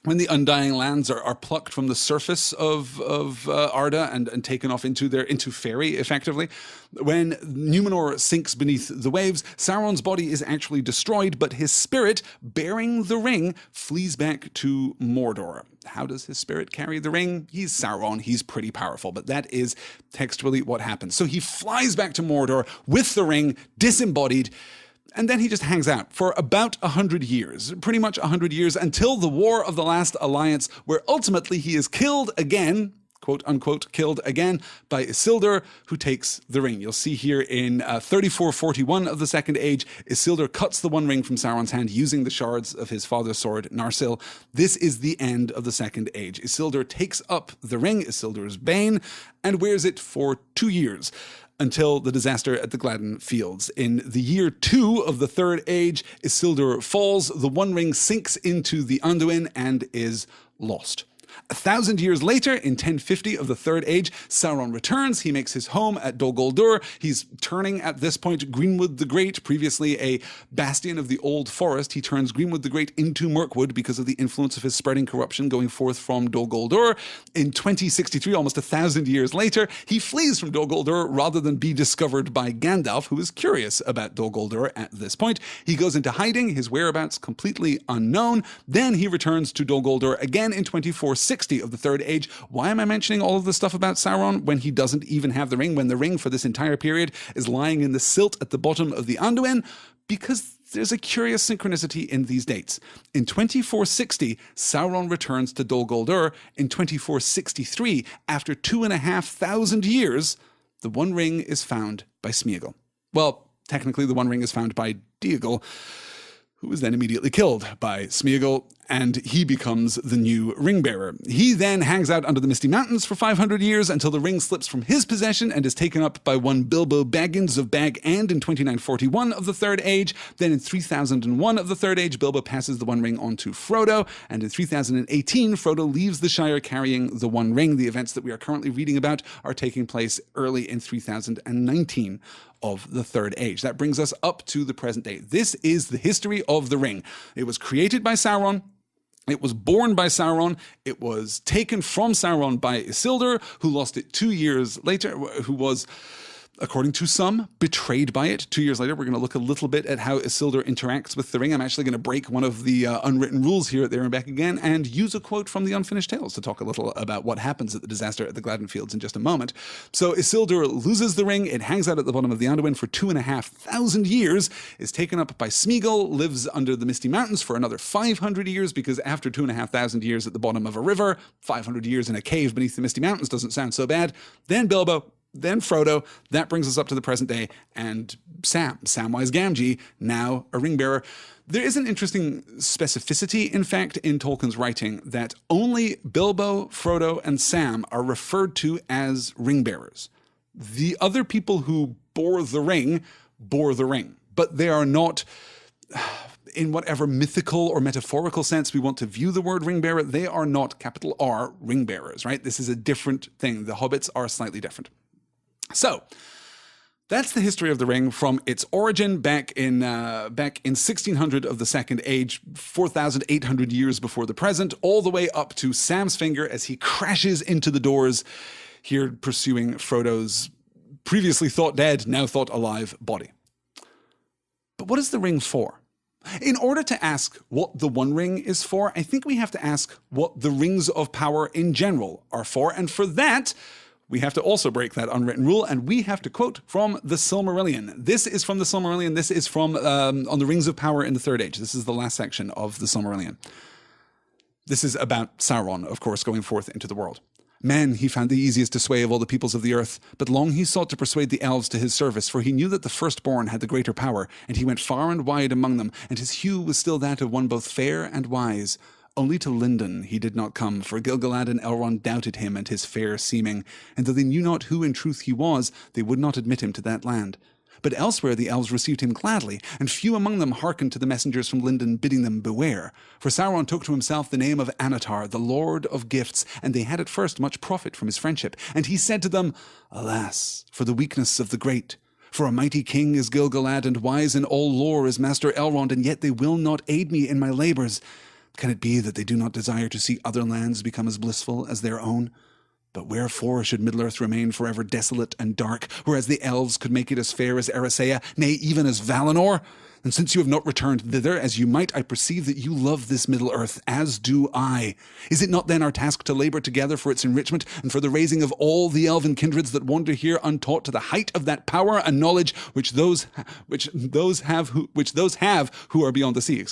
the Undying Lands are plucked from the surface of Arda and taken off into Fairy, effectively, when Numenor sinks beneath the waves, Sauron's body is actually destroyed, but his spirit, bearing the ring, flees back to Mordor. How does his spirit carry the ring? He's Sauron. He's pretty powerful, but that is textually what happens. So he flies back to Mordor with the ring, disembodied, and then he just hangs out for about 100 years, pretty much 100 years, until the War of the Last Alliance, where ultimately he is killed again, quote unquote, killed again by Isildur, who takes the ring. You'll see here in 3441 of the Second Age, Isildur cuts the One Ring from Sauron's hand using the shards of his father's sword, Narsil. This is the end of the Second Age. Isildur takes up the ring, Isildur's bane, and wears it for 2 years, until the disaster at the Gladden Fields. In the year 2 of the Third Age, Isildur falls, the One Ring sinks into the Anduin and is lost. 1,000 years later, in 1050 of the Third Age, Sauron returns. He makes his home at Dol Guldur. He's turning, at this point, Greenwood the Great, previously a bastion of the Old Forest. He turns Greenwood the Great into Mirkwood because of the influence of his spreading corruption going forth from Dol Guldur. In 2063, almost 1,000 years later, he flees from Dol Guldur rather than be discovered by Gandalf, who is curious about Dol Guldur at this point. He goes into hiding, his whereabouts completely unknown. Then he returns to Dol Guldur again in 2460 of the Third Age. Why am I mentioning all of this stuff about Sauron when he doesn't even have the ring, when the ring for this entire period is lying in the silt at the bottom of the Anduin? Because there's a curious synchronicity in these dates. In 2460, Sauron returns to Dol Guldur. In 2463, after 2,500 years, the One Ring is found by Smeagol. Well, technically the One Ring is found by Déagol, who is then immediately killed by Smeagol, and he becomes the new ring bearer. He then hangs out under the Misty Mountains for 500 years until the ring slips from his possession and is taken up by one Bilbo Baggins of Bag End in 2941 of the Third Age. Then in 3001 of the Third Age, Bilbo passes the One Ring on to Frodo, and in 3018, Frodo leaves the Shire carrying the One Ring. The events that we are currently reading about are taking place early in 3019 of the Third Age. That brings us up to the present day. This is the history of the ring. It was created by Sauron. It was born by Sauron. It was taken from Sauron by Isildur, who lost it 2 years later, who was, according to some, betrayed by it. 2 years later, we're going to look a little bit at how Isildur interacts with the ring. I'm actually going to break one of the unwritten rules here at There and Back Again and use a quote from the Unfinished Tales to talk a little about what happens at the disaster at the Gladden Fields in just a moment. So Isildur loses the ring. It hangs out at the bottom of the Anduin for 2,500 years, is taken up by Smeagol, lives under the Misty Mountains for another 500 years, because after 2,500 years at the bottom of a river, 500 years in a cave beneath the Misty Mountains doesn't sound so bad. Then Bilbo, then Frodo. That brings us up to the present day, and Samwise Gamgee, now a ring bearer. There is an interesting specificity, in fact, in Tolkien's writing that only Bilbo, Frodo, and Sam are referred to as ring bearers. The other people who bore the ring, but they are not, in whatever mythical or metaphorical sense we want to view the word ring bearer, they are not, capital R, ring bearers, right? This is a different thing. The hobbits are slightly different. So that's the history of the ring from its origin back in 1600 of the Second Age, 4,800 years before the present, all the way up to Sam's finger as he crashes into the doors, here pursuing Frodo's previously thought dead, now thought alive body. But what is the ring for? In order to ask what the One Ring is for, I think we have to ask what the rings of power in general are for, and for that, we have to also break that unwritten rule, and we have to quote from the Silmarillion. This is from the Silmarillion. This is from on the Rings of Power in the Third Age. This is the last section of the Silmarillion. This is about Sauron, of course, going forth into the world. Men he found the easiest to sway of all the peoples of the earth, but long he sought to persuade the elves to his service, for he knew that the firstborn had the greater power, and he went far and wide among them, and his hue was still that of one both fair and wise. Only to Lindon he did not come, for Gil-galad and Elrond doubted him and his fair seeming, and though they knew not who in truth he was, they would not admit him to that land. But elsewhere the elves received him gladly, and few among them hearkened to the messengers from Lindon bidding them beware. For Sauron took to himself the name of Anatar, the Lord of Gifts, and they had at first much profit from his friendship. And he said to them, Alas, for the weakness of the great! For a mighty king is Gil-galad, and wise in all lore is Master Elrond, and yet they will not aid me in my labours. Can it be that they do not desire to see other lands become as blissful as their own? But wherefore should Middle-earth remain forever desolate and dark, whereas the elves could make it as fair as Eressëa, nay, even as Valinor? And since you have not returned thither, as you might, I perceive that you love this Middle-earth, as do I. Is it not then our task to labour together for its enrichment, and for the raising of all the elven kindreds that wander here untaught to the height of that power and knowledge which those have who are beyond the sea?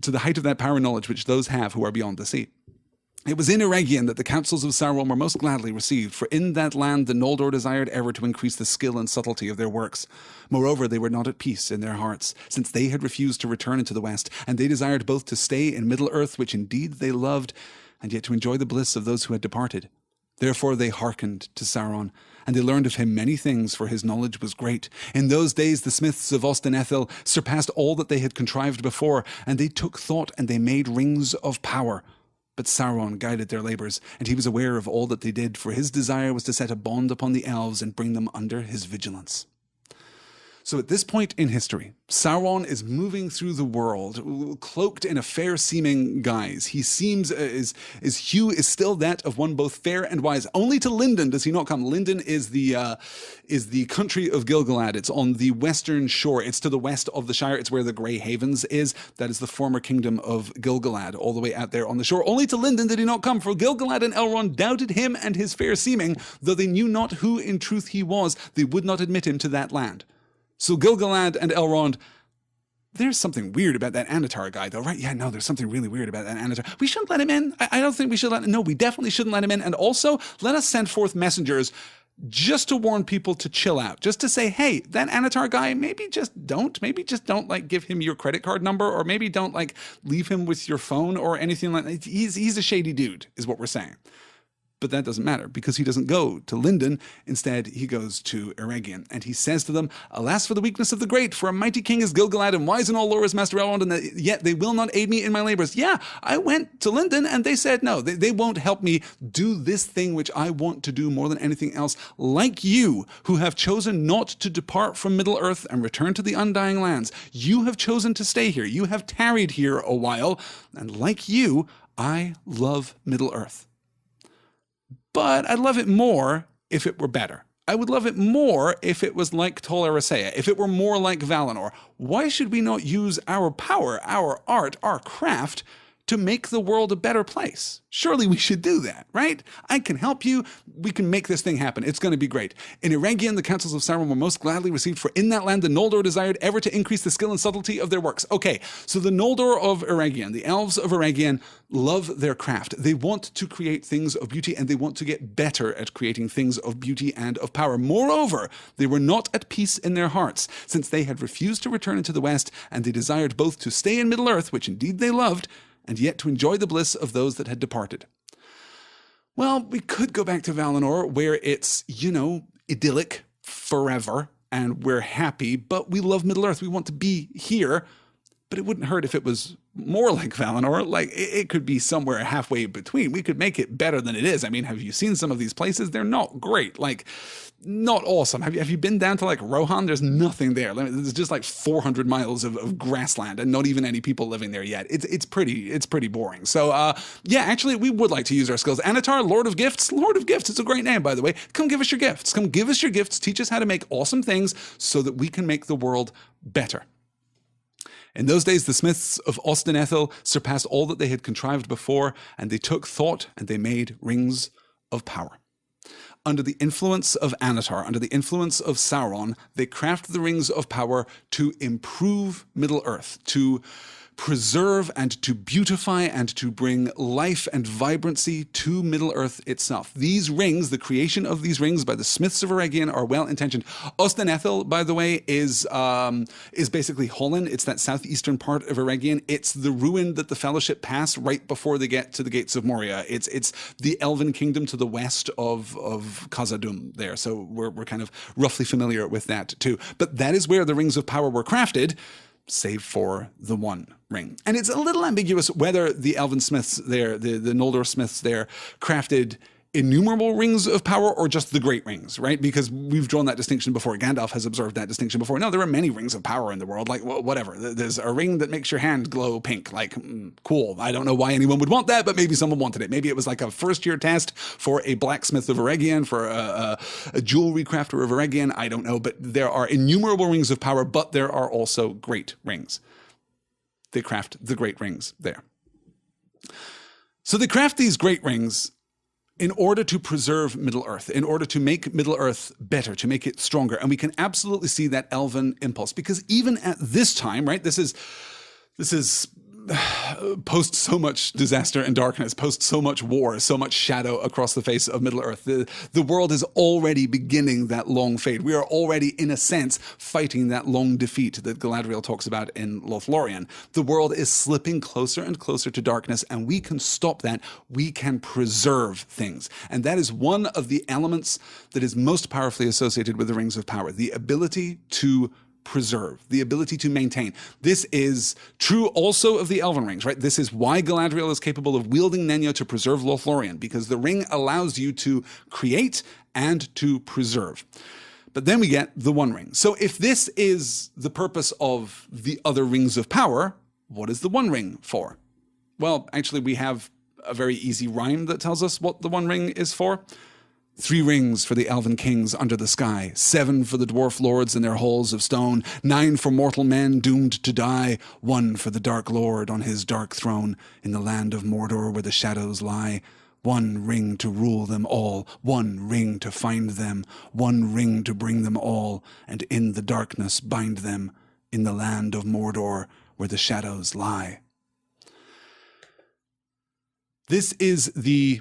To the height of that power and knowledge which those have who are beyond the sea. It was in Eregion that the counsels of Sauron were most gladly received, for in that land the Noldor desired ever to increase the skill and subtlety of their works. Moreover, they were not at peace in their hearts, since they had refused to return into the West, and they desired both to stay in Middle-earth, which indeed they loved, and yet to enjoy the bliss of those who had departed. Therefore they hearkened to Sauron, and they learned of him many things, for his knowledge was great. In those days the smiths of Ost-in-Ethel surpassed all that they had contrived before, and they took thought and they made rings of power. But Sauron guided their labours, and he was aware of all that they did, for his desire was to set a bond upon the elves and bring them under his vigilance. So at this point in history, Sauron is moving through the world, cloaked in a fair-seeming guise. He seems, his hue is still that of one both fair and wise. Only to Lindon does he not come. Lindon is the country of Gil-galad. It's on the western shore. It's to the west of the Shire. It's where the Grey Havens is. That is the former kingdom of Gil-galad, all the way out there on the shore. Only to Lindon did he not come, for Gil-galad and Elrond doubted him and his fair seeming, though they knew not who in truth he was. They would not admit him to that land. So Gil-galad and Elrond, there's something weird about that Anatar guy, though, right? Yeah, no, there's something really weird about that Anatar. We shouldn't let him in. I don't think we should let him. No, we definitely shouldn't let him in. And also, let us send forth messengers just to warn people to chill out, just to say, hey, that Anatar guy, maybe just don't like give him your credit card number, or maybe don't like leave him with your phone or anything like that. He's a shady dude, is what we're saying. But that doesn't matter, because he doesn't go to Lindon. Instead, he goes to Eregion, and he says to them, Alas for the weakness of the great, for a mighty king is Gil-galad, and wise in all lore is Master Elrond, and yet they will not aid me in my labours. Yeah, I went to Lindon, and they said no, they won't help me do this thing which I want to do more than anything else. Like you, who have chosen not to depart from Middle-earth and return to the Undying Lands, you have chosen to stay here. You have tarried here a while, and like you, I love Middle-earth. But I'd love it more if it were better. I would love it more if it was like Tol Eressëa, if it were more like Valinor. Why should we not use our power, our art, our craft to make the world a better place? Surely we should do that, right? I can help you. We can make this thing happen. It's going to be great. In Eregion, the counsels of Sauron were most gladly received, for in that land the Noldor desired ever to increase the skill and subtlety of their works. Okay, so the Noldor of Eregion, the elves of Eregion, love their craft. They want to create things of beauty, and they want to get better at creating things of beauty and of power. Moreover, they were not at peace in their hearts, since they had refused to return into the West, and they desired both to stay in Middle-earth, which indeed they loved, and yet to enjoy the bliss of those that had departed. Well, we could go back to Valinor, where it's, idyllic forever, and we're happy, but we love Middle-earth. We want to be here, but it wouldn't hurt if it was more like Valinor. Like, it could be somewhere halfway between. We could make it better than it is. I mean, have you seen some of these places? They're not great. Like, not awesome. Have you been down to like Rohan? There's nothing there. There's just like 400 miles of grassland and not even any people living there yet. It's pretty boring. So yeah, actually we would like to use our skills. Anatar, Lord of Gifts. Lord of Gifts. It's a great name, by the way. Come give us your gifts. Come give us your gifts. Teach us how to make awesome things so that we can make the world better. In those days, the smiths of Ost-in-Ethel surpassed all that they had contrived before, and they took thought and they made rings of power. Under the influence of Anatar, under the influence of Sauron, they crafted the rings of power to improve Middle-earth, to preserve and to beautify and to bring life and vibrancy to Middle-earth itself. These rings, the creation of these rings by the Smiths of Eregion, are well-intentioned. Ostanethel, by the way, is basically Holland. It's that southeastern part of Eregion. It's the ruin that the Fellowship pass right before they get to the Gates of Moria. It's the Elven kingdom to the west of Khazad-dûm there. So we're kind of roughly familiar with that too. But that is where the Rings of Power were crafted, save for the One Ring. And it's a little ambiguous whether the Elven Smiths there, the Noldor Smiths there, crafted innumerable rings of power or just the great rings, right? Because we've drawn that distinction before. Gandalf has observed that distinction before. No, there are many rings of power in the world, like whatever. There's a ring that makes your hand glow pink, like cool. I don't know why anyone would want that, but maybe someone wanted it. Maybe it was like a first-year test for a blacksmith of Eregion, for a jewelry crafter of Eregion. I don't know, but there are innumerable rings of power, but there are also great rings. They craft the great rings there. So they craft these great rings in order to preserve Middle-earth, in order to make Middle-earth better, to make it stronger. And we can absolutely see that elven impulse, because even at this time, right, this is post so much disaster and darkness, post so much war, so much shadow across the face of Middle-earth. The world is already beginning that long fade. We are already, in a sense, fighting that long defeat that Galadriel talks about in Lothlorien. The world is slipping closer and closer to darkness, and we can stop that. We can preserve things. And that is one of the elements that is most powerfully associated with the Rings of Power, the ability to preserve, the ability to maintain. This is true also of the Elven Rings, right? This is why Galadriel is capable of wielding Nenya to preserve Lothlorien, because the ring allows you to create and to preserve. But then we get the One Ring. So if this is the purpose of the other Rings of Power, what is the One Ring for? Well, actually, we have a very easy rhyme that tells us what the One Ring is for. 3 rings for the elven kings under the sky, 7 for the dwarf lords in their halls of stone, 9 for mortal men doomed to die, 1 for the dark lord on his dark throne in the land of Mordor where the shadows lie. 1 ring to rule them all, 1 ring to find them, 1 ring to bring them all, and in the darkness bind them in the land of Mordor where the shadows lie. This is the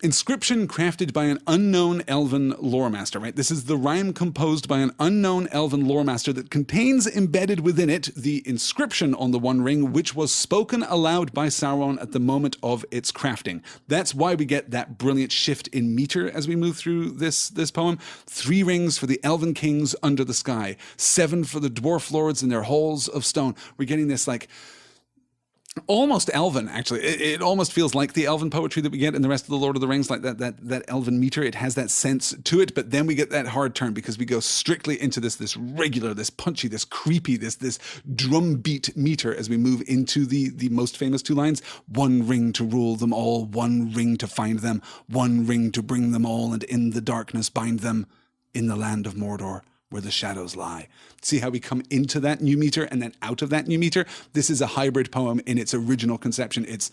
inscription crafted by an unknown elven lore master, right? This is the rhyme composed by an unknown elven lore master that contains embedded within it the inscription on the One Ring, which was spoken aloud by Sauron at the moment of its crafting. That's why we get that brilliant shift in meter as we move through this poem. 3 rings for the elven kings under the sky, 7 for the dwarf lords in their halls of stone. We're getting this like almost elven, actually. It almost feels like the elven poetry that we get in the rest of the Lord of the Rings, like that elven meter. It has that sense to it, but then we get that hard turn because we go strictly into this regular, this punchy, this creepy, this drum beat meter as we move into the most famous 2 lines. 1 ring to rule them all, 1 ring to find them, 1 ring to bring them all, and in the darkness bind them in the land of Mordor where the shadows lie. See how we come into that new meter and then out of that new meter? This is a hybrid poem in its original conception. It's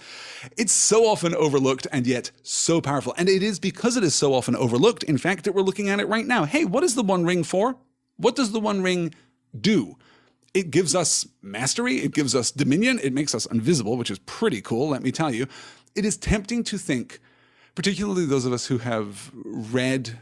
so often overlooked and yet so powerful. And it is because it is so often overlooked, in fact, that we're looking at it right now. Hey, what is the One Ring for? What does the One Ring do? It gives us mastery. It gives us dominion. It makes us invisible, which is pretty cool, let me tell you. It is tempting to think, particularly those of us who have read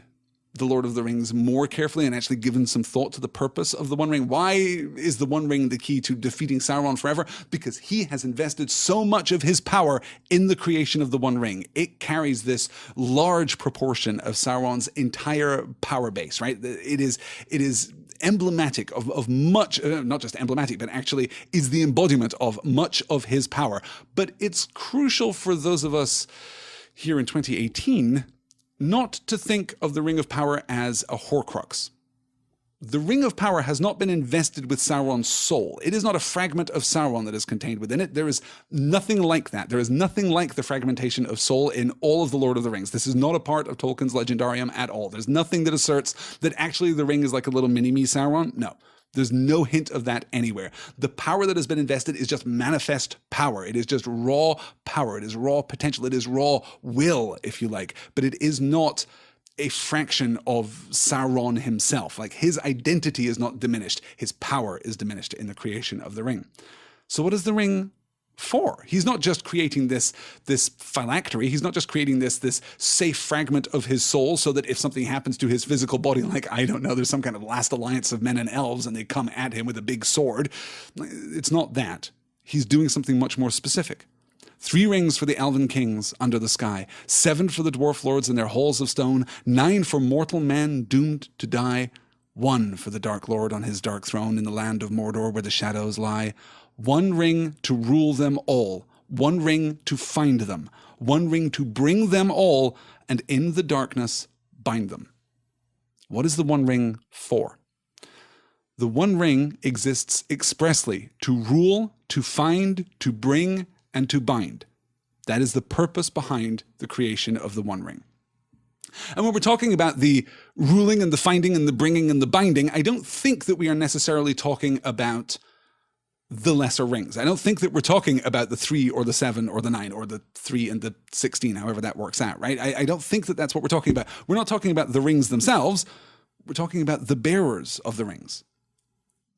the Lord of the Rings more carefully and actually given some thought to the purpose of the One Ring. Why is the One Ring the key to defeating Sauron forever? Because he has invested so much of his power in the creation of the One Ring. It carries this large proportion of Sauron's entire power base, right? It is emblematic of much, not just emblematic, but actually is the embodiment of much of his power. But it's crucial for those of us here in 2018 not to think of the Ring of Power as a Horcrux. The Ring of Power has not been invested with Sauron's soul. It is not a fragment of Sauron that is contained within it. There is nothing like that. There is nothing like the fragmentation of soul in all of the Lord of the Rings. This is not a part of Tolkien's Legendarium at all. There's nothing that asserts that actually the ring is like a little mini-me Sauron. No. There's no hint of that anywhere. The power that has been invested is just manifest power. It is just raw power. It is raw potential. It is raw will, if you like. But it is not a fraction of Sauron himself. Like, his identity is not diminished. His power is diminished in the creation of the ring. So what is the ring for? He's not just creating this phylactery. He's not just creating this safe fragment of his soul so that if something happens to his physical body, like, I don't know, there's some kind of last alliance of men and elves and they come at him with a big sword. It's not that. He's doing something much more specific. 3 rings for the elven kings under the sky, 7 for the dwarf lords in their halls of stone, 9 for mortal men doomed to die, 1 for the Dark Lord on his dark throne in the land of Mordor where the shadows lie, 1 ring to rule them all, 1 ring to find them, 1 ring to bring them all, and in the darkness bind them. What is the 1 ring for? The 1 ring exists expressly to rule, to find, to bring, and to bind. That is the purpose behind the creation of the 1 ring. And when we're talking about the ruling and the finding and the bringing and the binding, I don't think that we are necessarily talking about the lesser rings. I don't think that we're talking about the 3 or the 7 or the 9 or the 3 and the 16, however that works out, right? I don't think that that's what we're talking about. We're not talking about the rings themselves. We're talking about the bearers of the rings.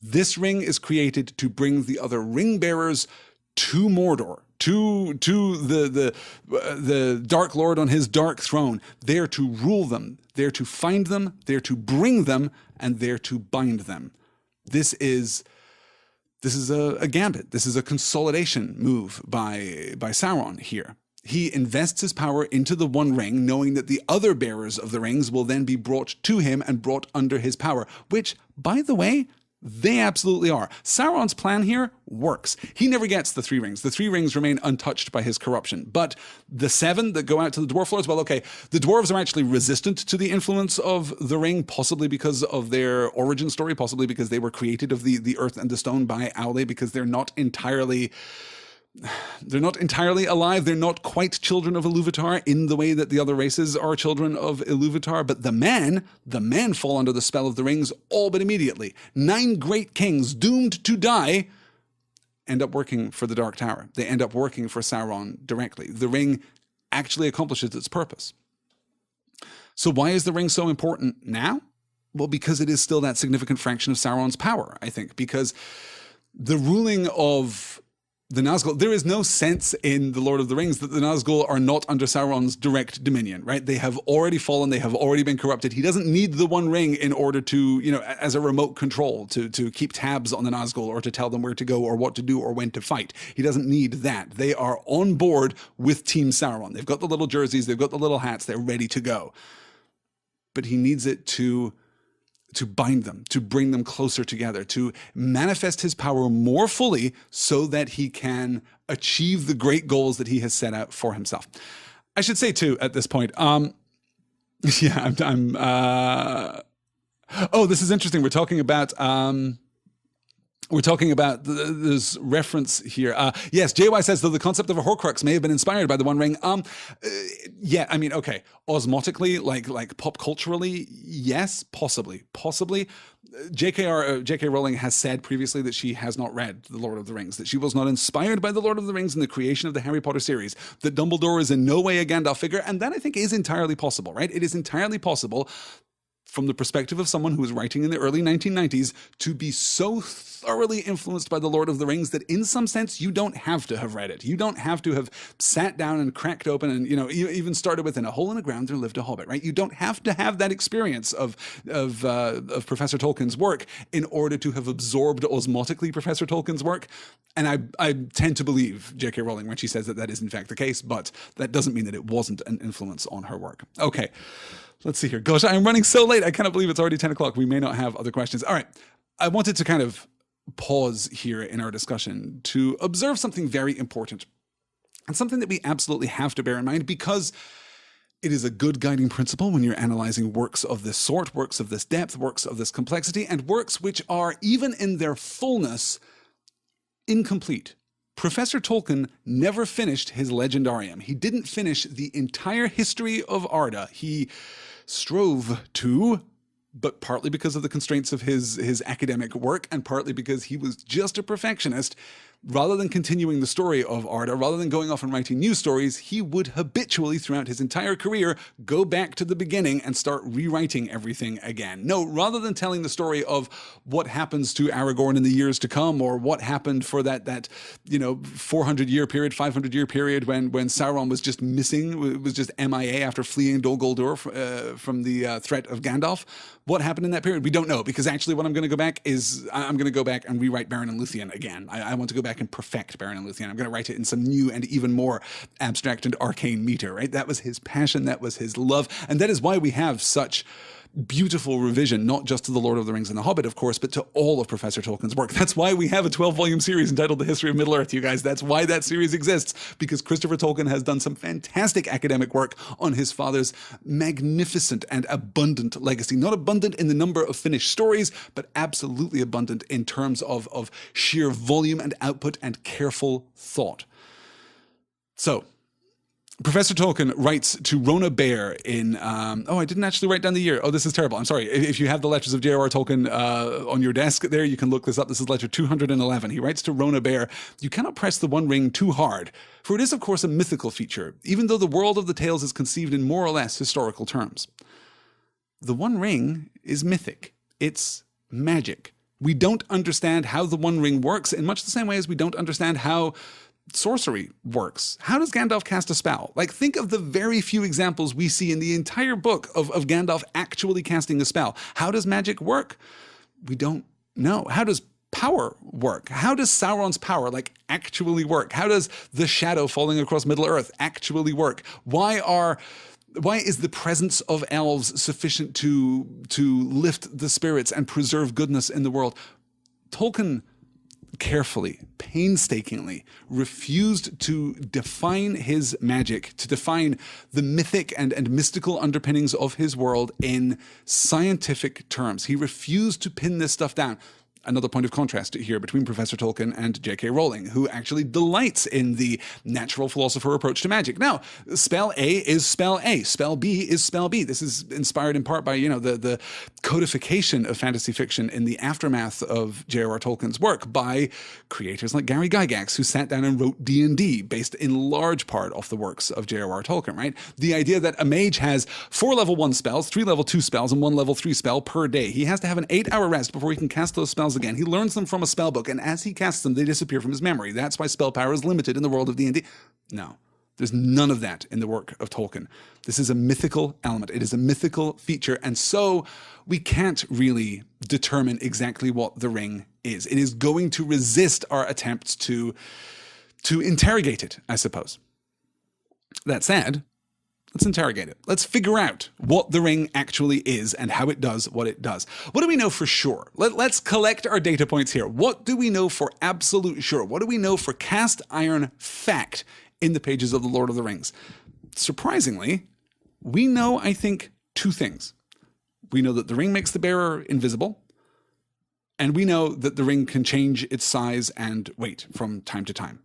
This ring is created to bring the other ring bearers to Mordor, to the Dark Lord on his dark throne, there to rule them, there to find them, there to bring them, and there to bind them. This is a gambit. This is a consolidation move by Sauron here. He invests his power into the 1 ring, knowing that the other bearers of the rings will then be brought to him and brought under his power, which, by the way, they absolutely are. Sauron's plan here works. He never gets the 3 rings. The 3 rings remain untouched by his corruption. But the 7 that go out to the dwarf lords, well, okay, the dwarves are actually resistant to the influence of the ring, possibly because of their origin story, possibly because they were created of the earth and the stone by Aule, because they're not entirely alive. They're not quite children of Iluvatar in the way that the other races are children of Iluvatar. But the men fall under the spell of the rings all but immediately. 9 great kings doomed to die end up working for the Dark Tower. They end up working for Sauron directly. The ring actually accomplishes its purpose. So why is the ring so important now? Well, because it is still that significant fraction of Sauron's power, I think. Because the ruling of the Nazgul, there is no sense in The Lord of the Rings that the Nazgul are not under Sauron's direct dominion, right? They have already fallen, they have already been corrupted. He doesn't need the 1 ring in order to, as a remote control, to keep tabs on the Nazgul or to tell them where to go or what to do or when to fight. He doesn't need that. They are on board with Team Sauron. They've got the little jerseys, they've got the little hats, they're ready to go. But he needs it to bind them, to bring them closer together, to manifest his power more fully so that he can achieve the great goals that he has set out for himself. I should say too, at this point, this is interesting. We're talking about this reference here. Yes, JY says, though the concept of a Horcrux may have been inspired by the 1 ring. Yeah, I mean, okay. Osmotically, like pop culturally, yes, possibly. J.K. Rowling has said previously that she has not read The Lord of the Rings, that she was not inspired by The Lord of the Rings in the creation of the Harry Potter series, that Dumbledore is in no way a Gandalf figure, and that I think is entirely possible, right? It is entirely possible from the perspective of someone who was writing in the early 1990s to be so thoroughly influenced by The Lord of the Rings that in some sense you don't have to have read it. You don't have to have sat down and cracked open and, even started with "In a hole in the ground there lived a hobbit," right? You don't have to have that experience of Professor Tolkien's work in order to have absorbed osmotically Professor Tolkien's work. And I tend to believe J.K. Rowling when she says that is in fact the case, but that doesn't mean that it wasn't an influence on her work. Okay. Let's see here. Gosh, I'm running so late. I cannot believe it's already 10 o'clock. We may not have other questions. All right. I wanted to kind of pause here in our discussion to observe something very important and something that we absolutely have to bear in mind because it is a good guiding principle when you're analyzing works of this sort, works of this depth, works of this complexity, and works which are, even in their fullness, incomplete. Professor Tolkien never finished his Legendarium. He didn't finish the entire history of Arda. He strove to, but partly because of the constraints of his academic work, and partly because he was just a perfectionist. Rather than continuing the story of Arda, rather than going off and writing new stories, he would habitually, throughout his entire career, go back to the beginning and start rewriting everything again. No, rather than telling the story of what happens to Aragorn in the years to come, or what happened for that 400-year period, 500-year period when Sauron was just missing, was just MIA after fleeing Dol Guldur from the threat of Gandalf. What happened in that period? We don't know, because actually what I'm going to go back is I'm going to go back and rewrite Beren and Luthien again. I want to go back and perfect Beren and Luthien. I'm going to write it in some new and even more abstract and arcane meter, right? That was his passion. That was his love. And that is why we have such beautiful revision, not just to The Lord of the Rings and The Hobbit, of course, but to all of Professor Tolkien's work. That's why we have a 12-volume series entitled The History of Middle-earth, you guys. That's why that series exists, because Christopher Tolkien has done some fantastic academic work on his father's magnificent and abundant legacy. Not abundant in the number of finished stories, but absolutely abundant in terms of sheer volume and output and careful thought. So, Professor Tolkien writes to Rona Bear in, I didn't actually write down the year. Oh, this is terrible. I'm sorry. If you have the letters of J.R.R. Tolkien on your desk there, you can look this up. This is letter 211. He writes to Rona Bear, "You cannot press the One Ring too hard, for it is, of course, a mythical feature, even though the world of the tales is conceived in more or less historical terms. The One Ring is mythic. It's magic. We don't understand how the One Ring works in much the same way as we don't understand how sorcery works. How does Gandalf cast a spell? Like, think of the very few examples we see in the entire book of Gandalf actually casting a spell. How does magic work? We don't know. How does power work? How does Sauron's power, actually work? How does the shadow falling across Middle-earth actually work? Why is the presence of elves sufficient to lift the spirits and preserve goodness in the world? Tolkien carefully, painstakingly refused to define his magic, to define the mythic and mystical underpinnings of his world in scientific terms. He refused to pin this stuff down. Another point of contrast here between Professor Tolkien and J.K. Rowling, who actually delights in the natural philosopher approach to magic. Now, spell A is spell A, spell B is spell B. This is inspired in part by, the codification of fantasy fiction in the aftermath of J.R.R. Tolkien's work by creators like Gary Gygax, who sat down and wrote D&D based in large part off the works of J.R.R. Tolkien, right? The idea that a mage has 4 level 1 spells, 3 level 2 spells, and 1 level 3 spell per day. He has to have an 8-hour rest before he can cast those spells again. He learns them from a spell book, and as he casts them, they disappear from his memory. That's why spell power is limited in the world of D&D. No, there's none of that in the work of Tolkien. This is a mythical element. It is a mythical feature, and so we can't really determine exactly what the ring is. It is going to resist our attempts to interrogate it, I suppose. That said, let's interrogate it. Let's figure out what the ring actually is and how it does what it does. What do we know for sure? Let's collect our data points here. What do we know for absolute sure? What do we know for cast iron fact in the pages of The Lord of the Rings? Surprisingly, we know, I think, 2 things. We know that the ring makes the bearer invisible, and we know that the ring can change its size and weight from time to time.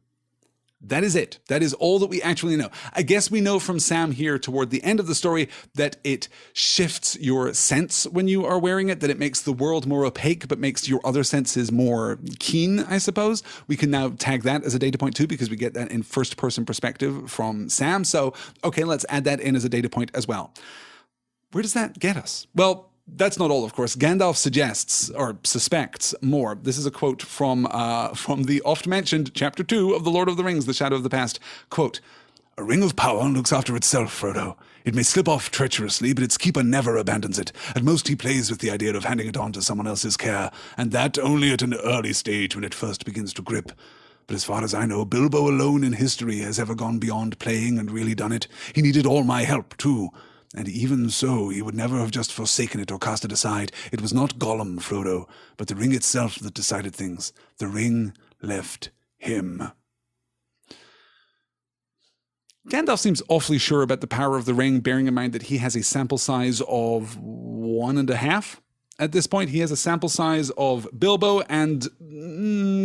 That is it. That is all that we actually know. I guess we know from Sam here toward the end of the story that it shifts your sense when you are wearing it, that it makes the world more opaque, but makes your other senses more keen, I suppose. We can now tag that as a data point too, because we get that in first-person perspective from Sam. So, okay, let's add that in as a data point as well. Where does that get us? Well, that's not all, of course. Gandalf suggests, or suspects, more. This is a quote from the oft-mentioned Chapter 2 of The Lord of the Rings, The Shadow of the Past. Quote, "A ring of power looks after itself, Frodo. It may slip off treacherously, but its keeper never abandons it. At most he plays with the idea of handing it on to someone else's care, and that only at an early stage when it first begins to grip. But as far as I know, Bilbo alone in history has ever gone beyond playing and really done it. He needed all my help, too. And even so, he would never have just forsaken it or cast it aside. It was not Gollum, Frodo, but the ring itself that decided things. The ring left him." Gandalf seems awfully sure about the power of the ring, bearing in mind that he has a sample size of 1.5. At this point, he has a sample size of Bilbo and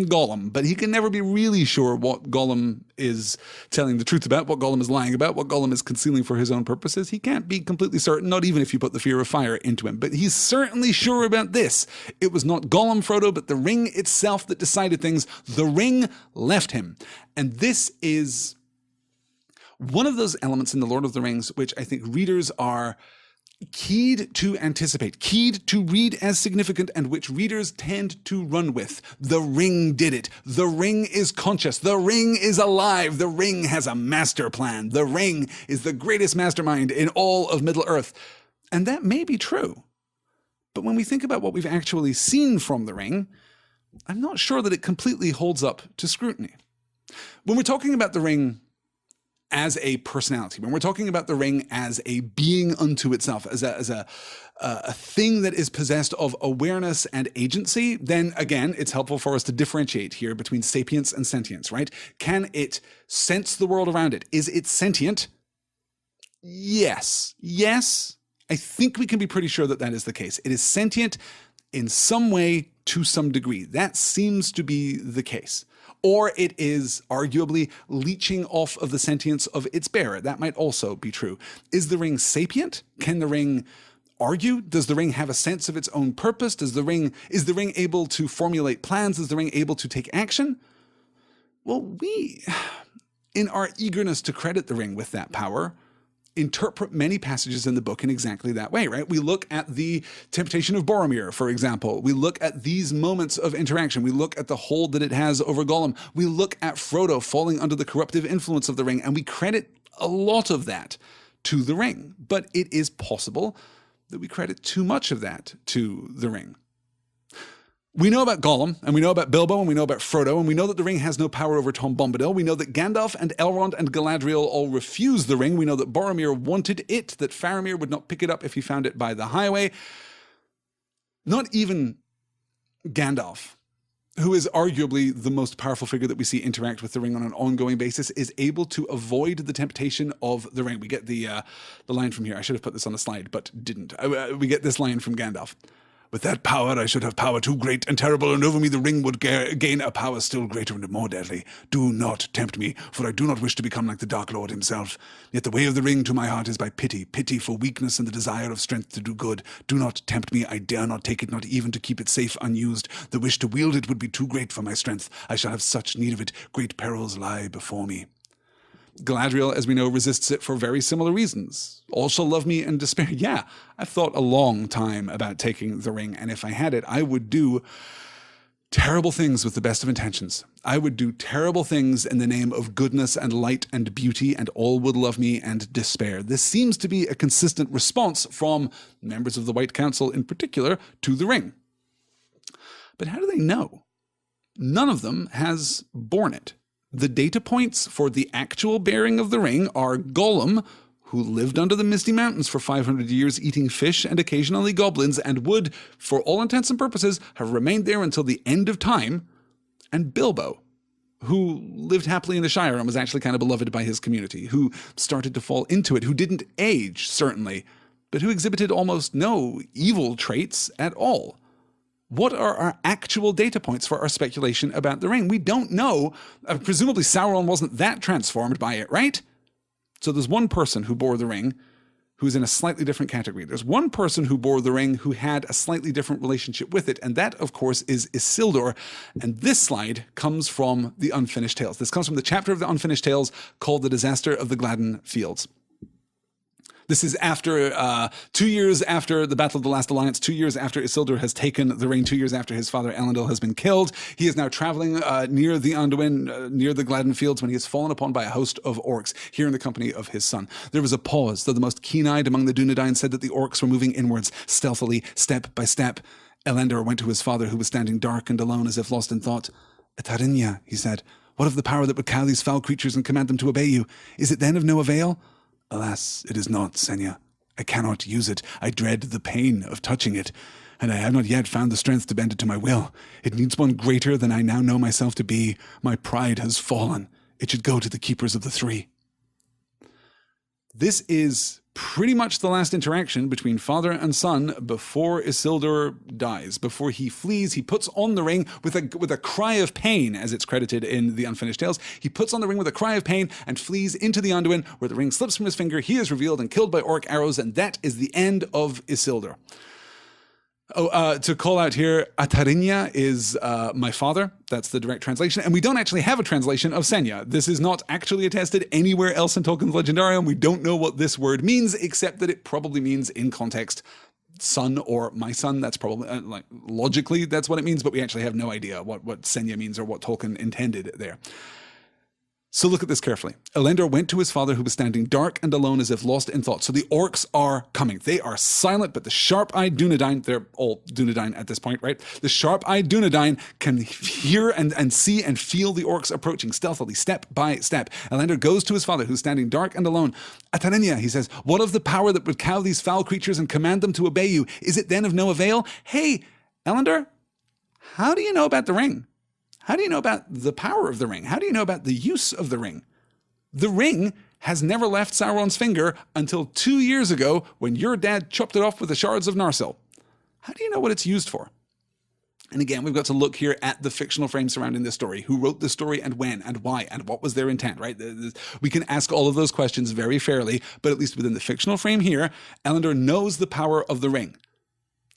Gollum, but he can never be really sure what Gollum is telling the truth about, what Gollum is lying about, what Gollum is concealing for his own purposes. He can't be completely certain, not even if you put the fear of fire into him. But he's certainly sure about this. It was not Gollum, Frodo, but the ring itself that decided things. The ring left him. And this is one of those elements in The Lord of the Rings which I think readers are keyed to anticipate, keyed to read as significant, and which readers tend to run with. The ring did it. The ring is conscious. The ring is alive. The ring has a master plan. The ring is the greatest mastermind in all of Middle-earth. And that may be true. But when we think about what we've actually seen from the ring, I'm not sure that it completely holds up to scrutiny. When we're talking about the ring as a personality, when we're talking about the ring as a being unto itself, as a thing that is possessed of awareness and agency, then again, it's helpful for us to differentiate here between sapience and sentience, right? Can it sense the world around it? Is it sentient? Yes. Yes. I think we can be pretty sure that that is the case. It is sentient in some way to some degree. That seems to be the case. Or it is arguably leeching off of the sentience of its bearer. That might also be true. Is the ring sapient? Can the ring argue? Does the ring have a sense of its own purpose? Is the ring able to formulate plans? Is the ring able to take action? Well, we, in our eagerness to credit the ring with that power, interpret many passages in the book in exactly that way, right? We look at the temptation of Boromir, for example. We look at these moments of interaction. We look at the hold that it has over Gollum. We look at Frodo falling under the corruptive influence of the ring, and we credit a lot of that to the ring. But it is possible that we credit too much of that to the ring. We know about Gollum, and we know about Bilbo, and we know about Frodo, and we know that the ring has no power over Tom Bombadil. We know that Gandalf and Elrond and Galadriel all refused the ring. We know that Boromir wanted it, that Faramir would not pick it up if he found it by the highway. Not even Gandalf, who is arguably the most powerful figure that we see interact with the ring on an ongoing basis, is able to avoid the temptation of the ring. We get the line from here. I should have put this on the slide, but didn't. We get this line from Gandalf. With that power, I should have power too great and terrible, and over me the ring would gain a power still greater and more deadly. Do not tempt me, for I do not wish to become like the Dark Lord himself. Yet the way of the ring to my heart is by pity, pity for weakness and the desire of strength to do good. Do not tempt me, I dare not take it, not even to keep it safe unused. The wish to wield it would be too great for my strength. I shall have such need of it, great perils lie before me. Galadriel, as we know, resists it for very similar reasons. All shall love me and despair. Yeah, I've thought a long time about taking the ring, and if I had it, I would do terrible things with the best of intentions. I would do terrible things in the name of goodness and light and beauty, and all would love me and despair. This seems to be a consistent response from members of the White Council in particular to the ring. But how do they know? None of them has borne it. The data points for the actual bearing of the ring are Gollum, who lived under the Misty Mountains for 500 years eating fish and occasionally goblins, and would, for all intents and purposes, have remained there until the end of time, and Bilbo, who lived happily in the Shire and was actually kind of beloved by his community, who started to fall into it, who didn't age, certainly, but who exhibited almost no evil traits at all. What are our actual data points for our speculation about the ring? We don't know. Presumably Sauron wasn't that transformed by it, right? So there's one person who bore the ring who's in a slightly different category. There's one person who bore the ring who had a slightly different relationship with it, and that, of course, is Isildur. And this slide comes from the Unfinished Tales. This comes from the chapter of the Unfinished Tales called The Disaster of the Gladden Fields. This is after 2 years after the Battle of the Last Alliance, 2 years after Isildur has taken the ring, 2 years after his father Elendil has been killed. He is now traveling near the Anduin, near the Gladden Fields, when he is fallen upon by a host of orcs, here in the company of his son. There was a pause, though the most keen-eyed among the Dunedain said that the orcs were moving inwards, stealthily, step by step. Elendil went to his father, who was standing dark and alone, as if lost in thought. "Etarinya," he said, "what of the power that would cow these foul creatures and command them to obey you? Is it then of no avail?" "Alas, it is not, Senya. I cannot use it. I dread the pain of touching it, and I have not yet found the strength to bend it to my will. It needs one greater than I now know myself to be. My pride has fallen. It should go to the keepers of the three." This is pretty much the last interaction between father and son before Isildur dies. Before he flees, he puts on the ring with a cry of pain, as it's credited in the Unfinished Tales. He puts on the ring with a cry of pain and flees into the Anduin, where the ring slips from his finger. He is revealed and killed by orc arrows, and that is the end of Isildur. To call out here, Atarinya is my father. That's the direct translation. And we don't actually have a translation of Senya. This is not actually attested anywhere else in Tolkien's Legendarium. We don't know what this word means, except that it probably means, in context, son or my son. That's probably, logically, that's what it means, but we actually have no idea what Senya means or what Tolkien intended there. So look at this carefully. Elendor went to his father, who was standing dark and alone as if lost in thought. So the orcs are coming. They are silent, but the sharp-eyed Dunedain, they're all Dunedain at this point, right? The sharp-eyed Dunedain can hear and see and feel the orcs approaching stealthily, step by step. Elendor goes to his father, who's standing dark and alone. Atarinya, he says, what of the power that would cow these foul creatures and command them to obey you? Is it then of no avail? Hey, Elendor, how do you know about the ring? How do you know about the power of the ring? How do you know about the use of the ring? The ring has never left Sauron's finger until 2 years ago when your dad chopped it off with the shards of Narsil. How do you know what it's used for? And again, we've got to look here at the fictional frame surrounding this story. Who wrote the story and when and why and what was their intent, right? We can ask all of those questions very fairly, but at least within the fictional frame here, Elendor knows the power of the ring.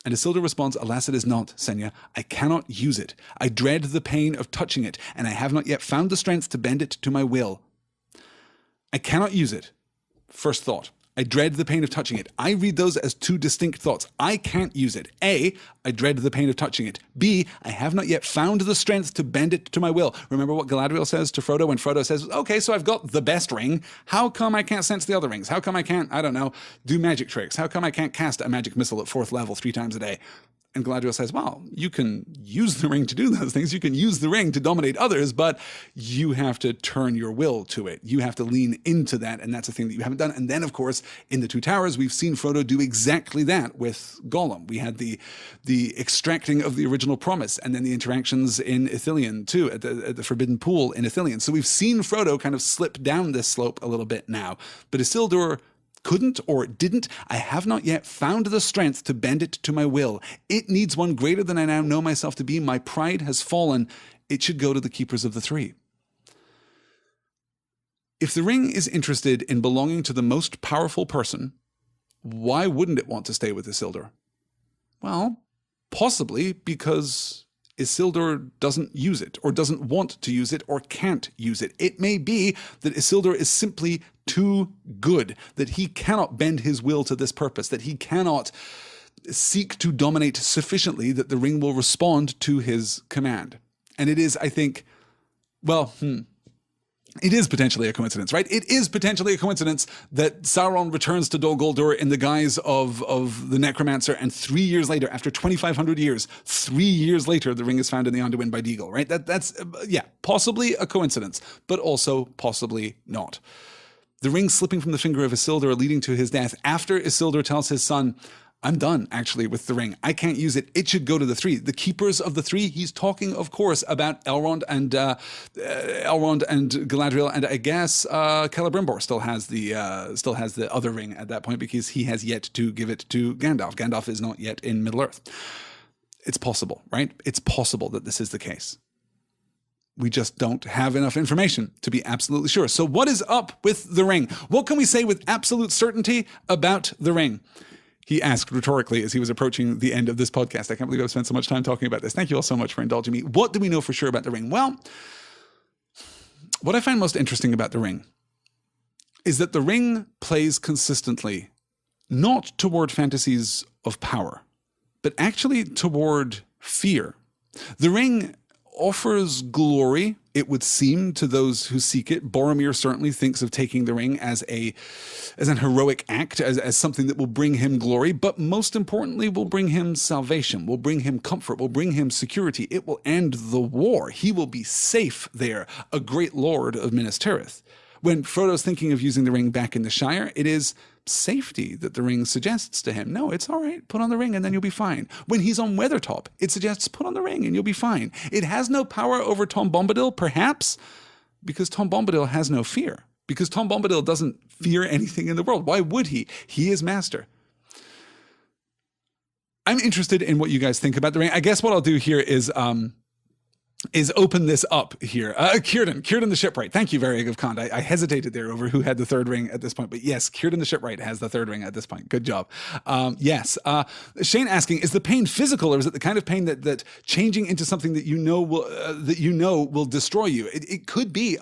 And Isildur responds, alas, it is not, Senya. I cannot use it. I dread the pain of touching it, and I have not yet found the strength to bend it to my will. I cannot use it. First thought. I dread the pain of touching it. I read those as two distinct thoughts. I can't use it. A, I dread the pain of touching it. B, I have not yet found the strength to bend it to my will. Remember what Galadriel says to Frodo when Frodo says, okay, so I've got the best ring. How come I can't sense the other rings? How come I can't, I don't know, do magic tricks? How come I can't cast a magic missile at 4th level 3 times a day? And Galadriel says, well, you can use the ring to do those things. You can use the ring to dominate others, but you have to turn your will to it. You have to lean into that, and that's a thing that you haven't done. And then, of course, in the Two Towers, we've seen Frodo do exactly that with Gollum. We had the extracting of the original promise, and then the interactions in Ithilien, too, at the Forbidden Pool in Ithilien. So we've seen Frodo kind of slip down this slope a little bit now. But Isildur couldn't or didn't. I have not yet found the strength to bend it to my will. It needs one greater than I now know myself to be. My pride has fallen. It should go to the keepers of the 3. If the ring is interested in belonging to the most powerful person, why wouldn't it want to stay with Isildur? Well, possibly because Isildur doesn't use it, or doesn't want to use it, or can't use it. It may be that Isildur is simply too good, that he cannot bend his will to this purpose, that he cannot seek to dominate sufficiently that the ring will respond to his command. And it is, I think, it is potentially a coincidence, right? It is potentially a coincidence that Sauron returns to Dol Guldur in the guise of the Necromancer, and 3 years later, after 2,500 years, 3 years later, the ring is found in the Anduin by Deagol, right? That's possibly a coincidence, but also possibly not. The ring slipping from the finger of Isildur leading to his death after Isildur tells his son, I'm done, actually, with the ring. I can't use it. It should go to the 3. The keepers of the 3, he's talking, of course, about Elrond and Galadriel, and I guess Celebrimbor still has the other ring at that point, because he has yet to give it to Gandalf. Gandalf is not yet in Middle-earth. It's possible, right? It's possible that this is the case. We just don't have enough information to be absolutely sure. So what is up with the ring? What can we say with absolute certainty about the ring? He asked rhetorically as he was approaching the end of this podcast. I can't believe I've spent so much time talking about this. Thank you all so much for indulging me. What do we know for sure about the ring? Well, what I find most interesting about the ring is that the ring plays consistently, not toward fantasies of power, but actually toward fear. The ring offers glory, it would seem, to those who seek it. Boromir certainly thinks of taking the ring as an heroic act, as something that will bring him glory, but most importantly will bring him salvation, will bring him comfort, will bring him security. It will end the war. He will be safe there, a great lord of Minas Tirith. When Frodo's thinking of using the ring back in the Shire, it is safety that the ring suggests to him. No, it's all right. Put on the ring and then you'll be fine. When he's on Weathertop, it suggests put on the ring and you'll be fine. It has no power over Tom Bombadil, perhaps because Tom Bombadil has no fear, because Tom Bombadil doesn't fear anything in the world. Why would he? He is master. I'm interested in what you guys think about the ring. I guess what I'll do here is open this up here. Kieran the Shipwright. Thank you, Varieg of Kand. I hesitated there over who had the third ring at this point, but yes, Kieran the Shipwright has the third ring at this point. Good job. Yes. Shane asking, is the pain physical, or is it the kind of pain that changing into something that you know will destroy you? It could be.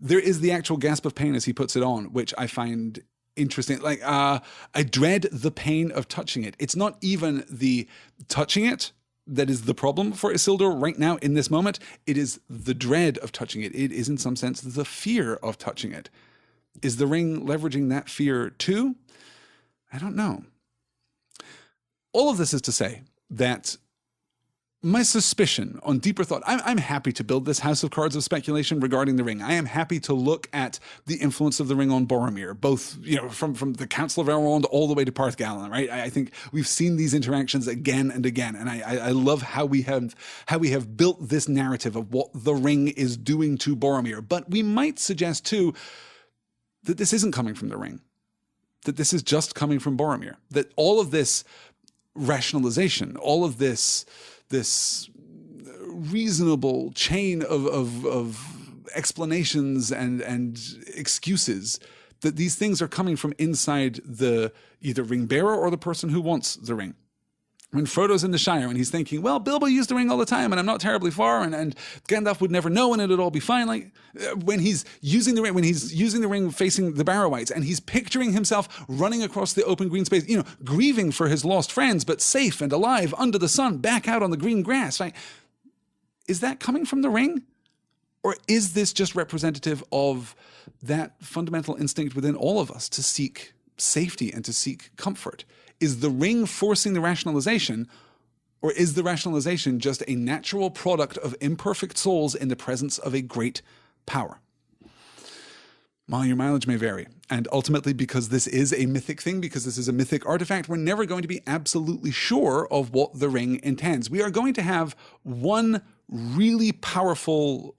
There is the actual gasp of pain as he puts it on, which I find interesting. Like, I dread the pain of touching it. It's not even the touching it that is the problem for Isildur right now in this moment. It is the dread of touching it. It is in some sense the fear of touching it. Is the ring leveraging that fear too? I don't know. All of this is to say that my suspicion on deeper thought, I'm happy to build this house of cards of speculation regarding the ring. I am happy to look at the influence of the ring on Boromir, both, from the Council of Elrond all the way to Parth Galen, right? I think we've seen these interactions again and again, and I love how we have built this narrative of what the ring is doing to Boromir. But we might suggest too that this isn't coming from the ring, that this is just coming from Boromir, that all of this rationalization, all of this reasonable chain of explanations and excuses, that these things are coming from inside the either ring bearer or the person who wants the ring. When Frodo's in the Shire and he's thinking, well, Bilbo used the ring all the time and I'm not terribly far and Gandalf would never know and it'd all be fine. Like when he's using the ring facing the Barrow-wights and he's picturing himself running across the open green space, grieving for his lost friends, but safe and alive under the sun, back out on the green grass. Right? Is that coming from the ring? Or is this just representative of that fundamental instinct within all of us to seek safety and to seek comfort? Is the ring forcing the rationalization, or is the rationalization just a natural product of imperfect souls in the presence of a great power? Well, your mileage may vary. And ultimately, because this is a mythic thing, because this is a mythic artifact, we're never going to be absolutely sure of what the ring intends. We are going to have one really powerful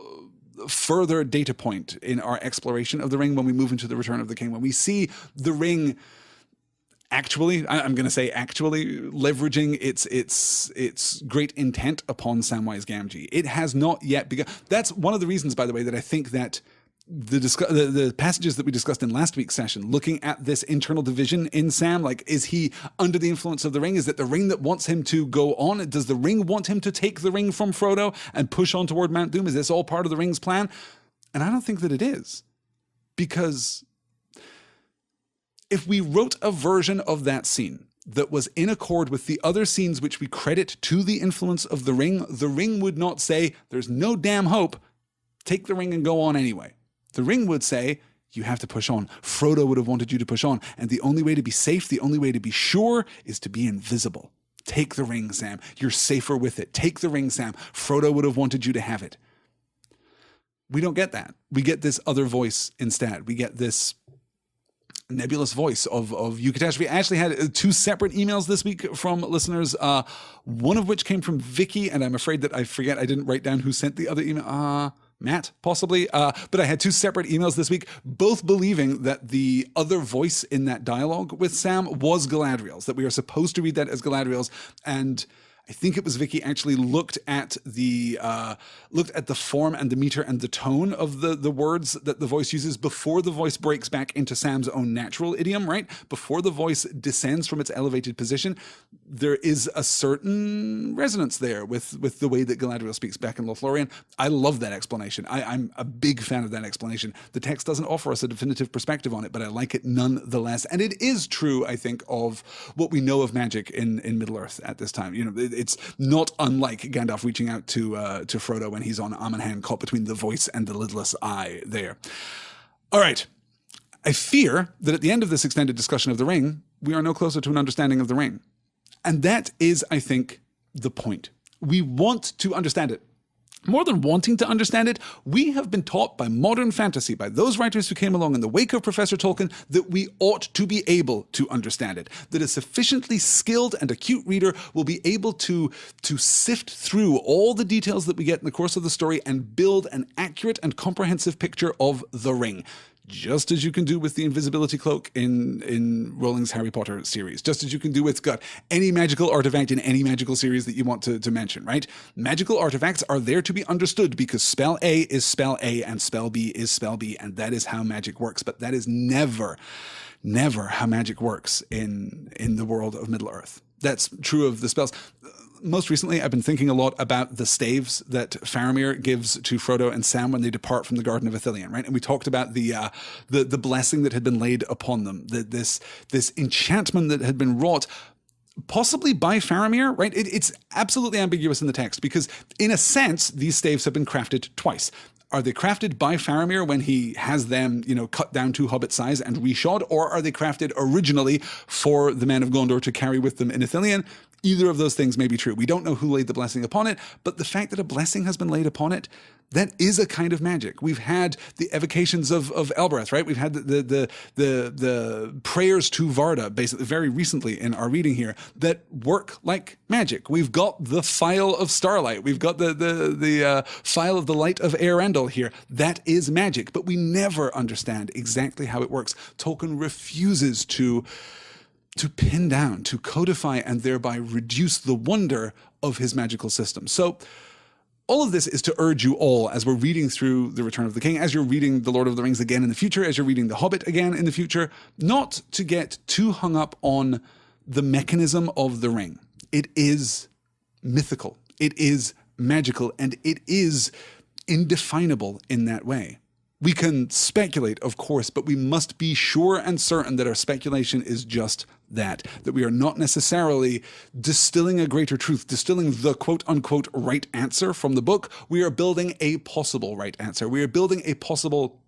further data point in our exploration of the ring when we move into the Return of the King. When we see the ring actually leveraging its great intent upon Samwise Gamgee. It has not yet begun. That's one of the reasons, by the way, that I think that the passages that we discussed in last week's session, looking at this internal division in Sam, like, is he under the influence of the ring? Is it the ring that wants him to go on? Does the ring want him to take the ring from Frodo and push on toward Mount Doom? Is this all part of the ring's plan? And I don't think that it is, because if we wrote a version of that scene that was in accord with the other scenes which we credit to the influence of the ring would not say, there's no damn hope, take the ring and go on anyway. The ring would say, you have to push on. Frodo would have wanted you to push on. And the only way to be safe, the only way to be sure, is to be invisible. Take the ring, Sam. You're safer with it. Take the ring, Sam. Frodo would have wanted you to have it. We don't get that. We get this other voice instead. We get this nebulous voice of Eucatastrophe. I actually had two separate emails this week from listeners, one of which came from Vicky, and I'm afraid that I forget, I didn't write down who sent the other email. Matt, possibly. But I had two separate emails this week, both believing that the other voice in that dialogue with Sam was Galadriel's, that we are supposed to read that as Galadriel's. And I think it was Vicky actually looked at the form and the meter and the tone of the words that the voice uses before the voice breaks back into Sam's own natural idiom, right? Before the voice descends from its elevated position, there is a certain resonance there with the way that Galadriel speaks back in Lothlorien. I love that explanation. I'm a big fan of that explanation. The text doesn't offer us a definitive perspective on it, but I like it nonetheless. And it is true, I think, of what we know of magic in Middle-earth at this time. It's not unlike Gandalf reaching out to Frodo when he's on Aman caught between the voice and the lidless eye there. All right. I fear that at the end of this extended discussion of the ring, we are no closer to an understanding of the ring. And that is, I think, the point. We want to understand it. More than wanting to understand it, we have been taught by modern fantasy, by those writers who came along in the wake of Professor Tolkien, that we ought to be able to understand it, that a sufficiently skilled and acute reader will be able to sift through all the details that we get in the course of the story and build an accurate and comprehensive picture of the ring. just as you can do with the invisibility cloak in Rowling's Harry Potter series, just as you can do with any magical artifact in any magical series that you want to mention, right? Magical artifacts are there to be understood because spell A is spell A and spell B is spell B, and that is how magic works. But that is never how magic works in the world of Middle-earth. That's true of the spells. Most recently, I've been thinking a lot about the staves that Faramir gives to Frodo and Sam when they depart from the Garden of Ithilien, right? And we talked about the blessing that had been laid upon them, this enchantment that had been wrought possibly by Faramir, right? It's absolutely ambiguous in the text because, in a sense, these staves have been crafted twice. Are they crafted by Faramir when he has them, cut down to hobbit size and reshod, or are they crafted originally for the men of Gondor to carry with them in Ithilien? Either of those things may be true. We don't know who laid the blessing upon it, but the fact that a blessing has been laid upon it, that is a kind of magic. We've had the evocations of Elbereth, right? We've had the prayers to Varda, basically, very recently in our reading here, that work like magic. We've got the Phial of Starlight. We've got the Phial of the Light of Eärendil here. That is magic, but we never understand exactly how it works. Tolkien refuses to pin down, to codify, and thereby reduce the wonder of his magical system. So all of this is to urge you all, as we're reading through The Return of the King, as you're reading The Lord of the Rings again in the future, as you're reading The Hobbit again in the future, not to get too hung up on the mechanism of the ring. It is mythical, it is magical, and it is indefinable in that way. We can speculate, of course, but we must be sure and certain that our speculation is just that we are not necessarily distilling a greater truth, distilling the quote-unquote right answer from the book. We are building a possible right answer. We are building a possible,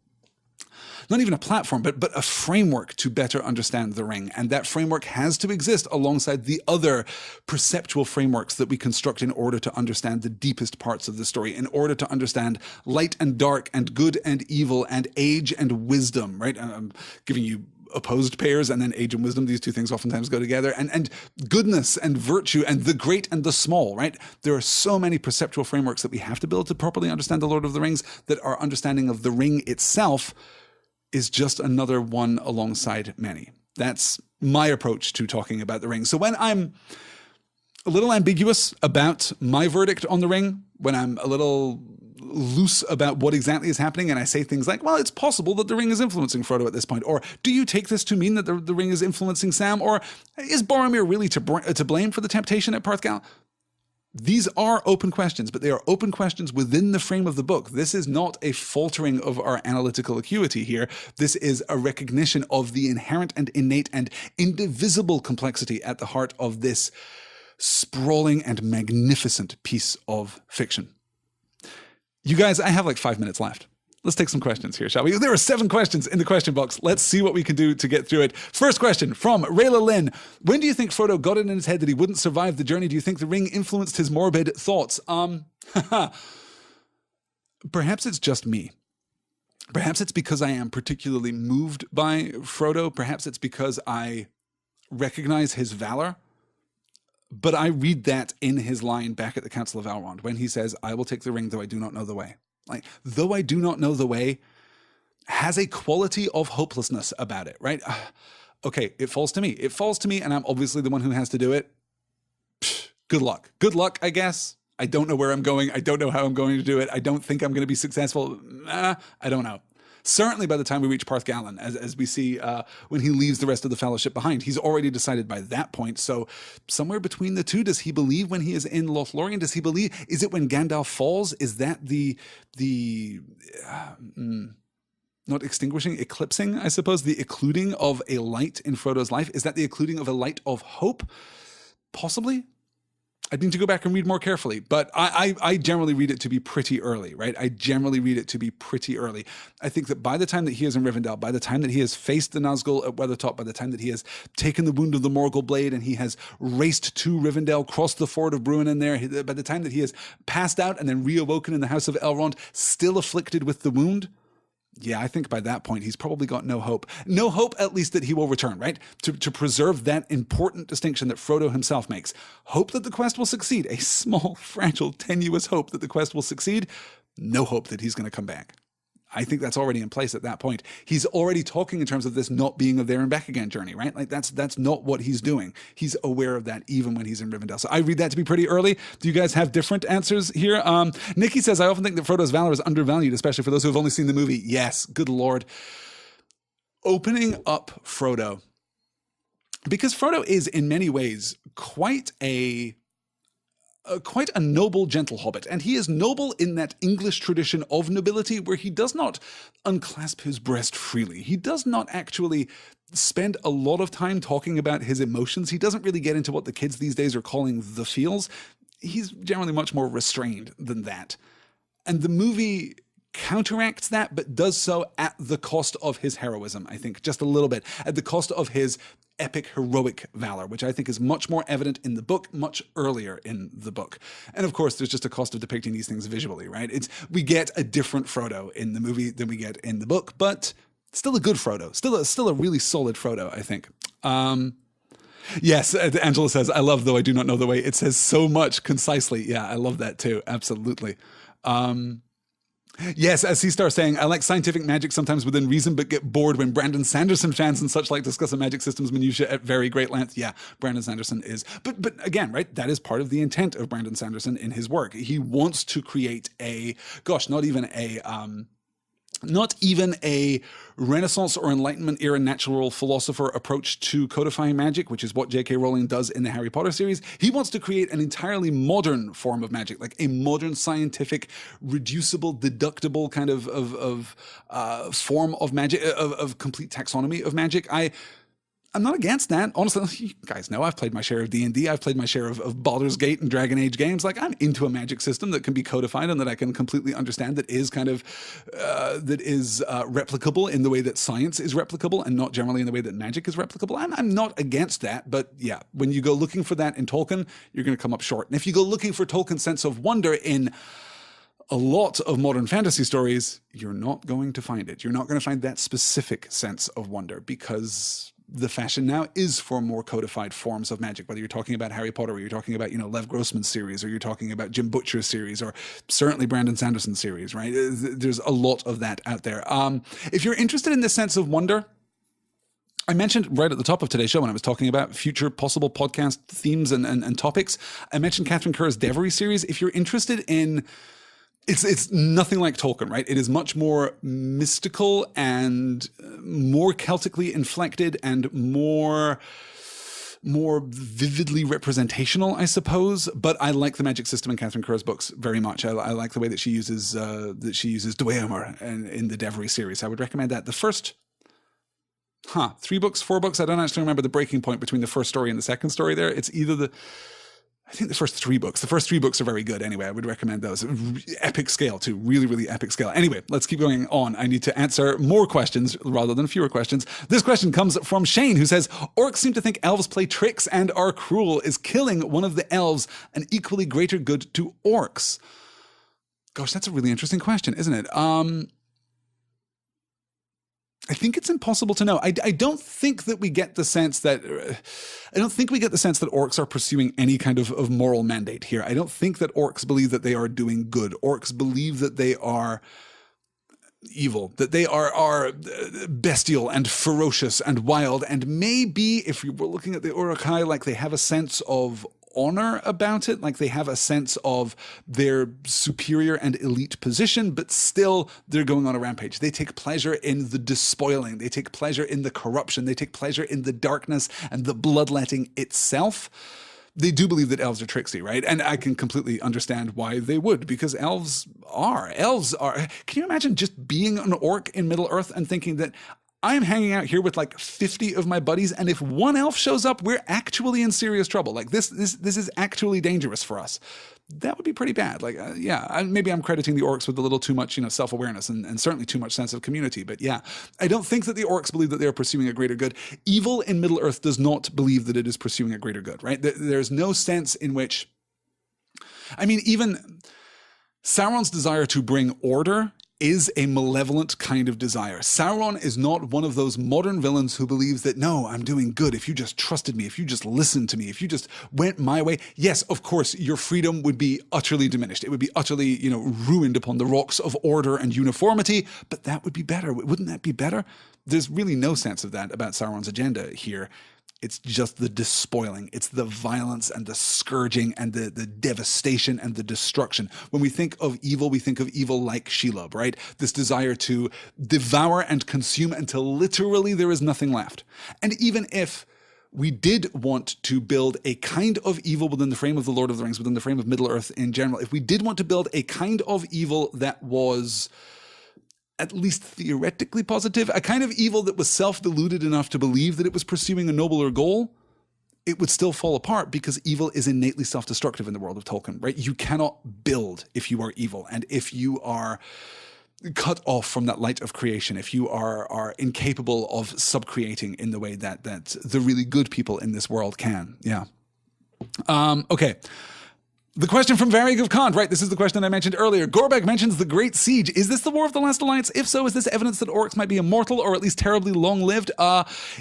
not even a platform, but a framework to better understand the ring. And that framework has to exist alongside the other perceptual frameworks that we construct in order to understand the deepest parts of the story, in order to understand light and dark and good and evil and age and wisdom, right? I'm giving you opposed pairs, and then age and wisdom, these two things oftentimes go together, and goodness and virtue and the great and the small, right? There are so many perceptual frameworks that we have to build to properly understand the Lord of the Rings that our understanding of the ring itself is just another one alongside many. That's my approach to talking about the ring. So when I'm a little ambiguous about my verdict on the ring, when I'm a little loose about what exactly is happening, and I say things like, well, it's possible that the ring is influencing Frodo at this point, or do you take this to mean that the ring is influencing Sam, or is Boromir really to blame for the temptation at Parthgal? These are open questions, but they are open questions within the frame of the book. This is not a faltering of our analytical acuity here. This is a recognition of the inherent and innate and indivisible complexity at the heart of this sprawling and magnificent piece of fiction. You guys, I have like 5 minutes left. Let's take some questions here, shall we? There are 7 questions in the question box. Let's see what we can do to get through it. First question from Rayla Lynn. When do you think Frodo got it in his head that he wouldn't survive the journey? Do you think the ring influenced his morbid thoughts? Perhaps it's just me. Perhaps it's because I am particularly moved by Frodo. Perhaps it's because I recognize his valor. But I read that in his line back at the Council of Elrond when he says, I will take the ring though I do not know the way. Like, though I do not know the way has a quality of hopelessness about it, right? Okay, it falls to me. It falls to me, and I'm obviously the one who has to do it. Good luck. Good luck, I guess. I don't know where I'm going. I don't know how I'm going to do it. I don't think I'm going to be successful. I don't know. Certainly by the time we reach Parthgalen, as we see when he leaves the rest of the Fellowship behind, he's already decided by that point. So somewhere between the two, does he believe when he is in Lothlorien? Does he believe? Is it when Gandalf falls? Is that not extinguishing, eclipsing, I suppose, the occluding of a light in Frodo's life? Is that the occluding of a light of hope? Possibly. I'd need to go back and read more carefully, but I generally read it to be pretty early, right? I generally read it to be pretty early. I think that by the time that he is in Rivendell, by the time that he has faced the Nazgul at Weathertop, by the time that he has taken the wound of the Morgul blade and he has raced to Rivendell, crossed the ford of Bruin in there, by the time that he has passed out and then reawoken in the House of Elrond, still afflicted with the wound, yeah, I think by that point, he's probably got no hope. No hope, at least, that he will return, right? To preserve that important distinction that Frodo himself makes. Hope that the quest will succeed. A small, fragile, tenuous hope that the quest will succeed. No hope that he's going to come back. I think that's already in place at that point. He's already talking in terms of this not being a there and back again journey, right? Like that's not what he's doing. He's aware of that even when he's in Rivendell. So I read that to be pretty early. Do you guys have different answers here? Nikki says, I often think that Frodo's valor is undervalued, especially for those who have only seen the movie. Yes, good Lord. Opening up Frodo, because Frodo is in many ways quite a noble, gentle hobbit. And he is noble in that English tradition of nobility where he does not unclasp his breast freely. He does not actually spend a lot of time talking about his emotions. He doesn't really get into what the kids these days are calling the feels. He's generally much more restrained than that. And the movie counteracts that, but does so at the cost of his heroism, I think, just a little bit, at the cost of his epic, heroic valor, which I think is much more evident in the book, much earlier in the book. And of course, there's just a cost of depicting these things visually, right? We get a different Frodo in the movie than we get in the book, but still a good Frodo, still a really solid Frodo, I think. Yes, Angela says, I love though I do not know the way. It says so much concisely. Yeah, I love that too. Absolutely. Yes, as C-Star saying, I like scientific magic sometimes within reason, but get bored when Brandon Sanderson fans and such like discuss a magic system's minutiae at very great length. Yeah, Brandon Sanderson is. But again, right, that is part of the intent of Brandon Sanderson in his work. He wants to create not even a Renaissance or Enlightenment era natural philosopher approach to codifying magic, which is what J.K. Rowling does in the Harry Potter series. He wants to create an entirely modern form of magic, like a modern scientific, reducible, deductible kind of form of magic, of complete taxonomy of magic. I'm not against that. Honestly, you guys know I've played my share of D&D. I've played my share of Baldur's Gate and Dragon Age games. Like, I'm into a magic system that can be codified and that I can completely understand, that is replicable in the way that science is replicable and not generally in the way that magic is replicable. I'm not against that. But yeah, when you go looking for that in Tolkien, you're going to come up short. And if you go looking for Tolkien's sense of wonder in a lot of modern fantasy stories, you're not going to find it. You're not going to find that specific sense of wonder, because the fashion now is for more codified forms of magic, whether you're talking about Harry Potter or you're talking about, Lev Grossman's series, or you're talking about Jim Butcher's series, or certainly Brandon Sanderson's series, right? There's a lot of that out there. If you're interested in this sense of wonder, I mentioned right at the top of today's show when I was talking about future possible podcast themes and topics, I mentioned Catherine Kerr's Devery series. If you're interested in It's nothing like Tolkien, right? It is much more mystical and more Celtically inflected and more vividly representational, I suppose. But I like the magic system in Catherine Kerr's books very much. I like the way that she uses Dwemer in the Devery series. I would recommend that. The first 3 books, 4 books. I don't actually remember the breaking point between the first story and the second story there. It's either I think the first 3 books. The first 3 books are very good anyway. I would recommend those. Epic scale too. Really, really epic scale. Anyway, let's keep going on. I need to answer more questions rather than fewer questions. This question comes from Shane, who says, orcs seem to think elves play tricks and are cruel. Is killing one of the elves an equally greater good to orcs? Gosh, that's a really interesting question, isn't it? I think it's impossible to know. I don't think that we get the sense that orcs are pursuing any kind of moral mandate here. I don't think that orcs believe that they are doing good. Orcs believe that they are evil, that they are bestial and ferocious and wild. And maybe if you were looking at the Uruk-hai, like they have a sense of honor about it, like they have a sense of their superior and elite position, but still they're going on a rampage. They take pleasure in the despoiling. They take pleasure in the corruption. They take pleasure in the darkness and the bloodletting itself. They do believe that elves are tricksy, right? And I can completely understand why they would, because elves are. Can you imagine just being an orc in Middle-earth and thinking that I'm hanging out here with like 50 of my buddies, and if one elf shows up, we're actually in serious trouble. Like this is actually dangerous for us. That would be pretty bad. Like, maybe I'm crediting the orcs with a little too much, self-awareness and certainly too much sense of community. But yeah, I don't think that the orcs believe that they're pursuing a greater good. Evil in Middle-earth does not believe that it is pursuing a greater good, right? There's no sense in which, even Sauron's desire to bring order is a malevolent kind of desire. Sauron is not one of those modern villains who believes that, no, I'm doing good. If you just trusted me, if you just listened to me, if you just went my way, yes, of course, your freedom would be utterly diminished. It would be utterly, ruined upon the rocks of order and uniformity, but that would be better. Wouldn't that be better? There's really no sense of that about Sauron's agenda here. It's just the despoiling. It's the violence and the scourging and the devastation and the destruction. When we think of evil, we think of evil like Shelob, right? This desire to devour and consume until literally there is nothing left. And even if we did want to build a kind of evil within the frame of the Lord of the Rings, within the frame of Middle-earth in general, if we did want to build a kind of evil that was at least theoretically positive, a kind of evil that was self-deluded enough to believe that it was pursuing a nobler goal, it would still fall apart because evil is innately self-destructive in the world of Tolkien, right? You cannot build if you are evil. And if you are cut off from that light of creation, if you are incapable of subcreating in the way that the really good people in this world can. Yeah. Okay. The question from Varig of Kant, right? This is the question I mentioned earlier. Gorbag mentions the Great Siege. Is this the War of the Last Alliance? If so, is this evidence that orcs might be immortal or at least terribly long-lived?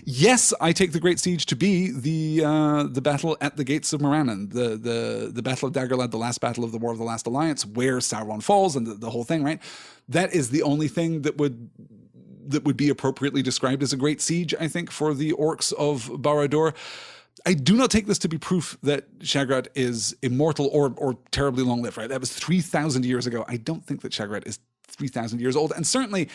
Yes, I take the Great Siege to be the battle at the gates of Morannon, the Battle of Dagorlad, the last battle of the War of the Last Alliance, where Sauron falls and the whole thing, right? That is the only thing that would be appropriately described as a Great Siege, I think, for the orcs of Barad-dûr. I do not take this to be proof that Shagrat is immortal or terribly long-lived, right? That was 3,000 years ago. I don't think that Shagrat is 3,000 years old. And certainly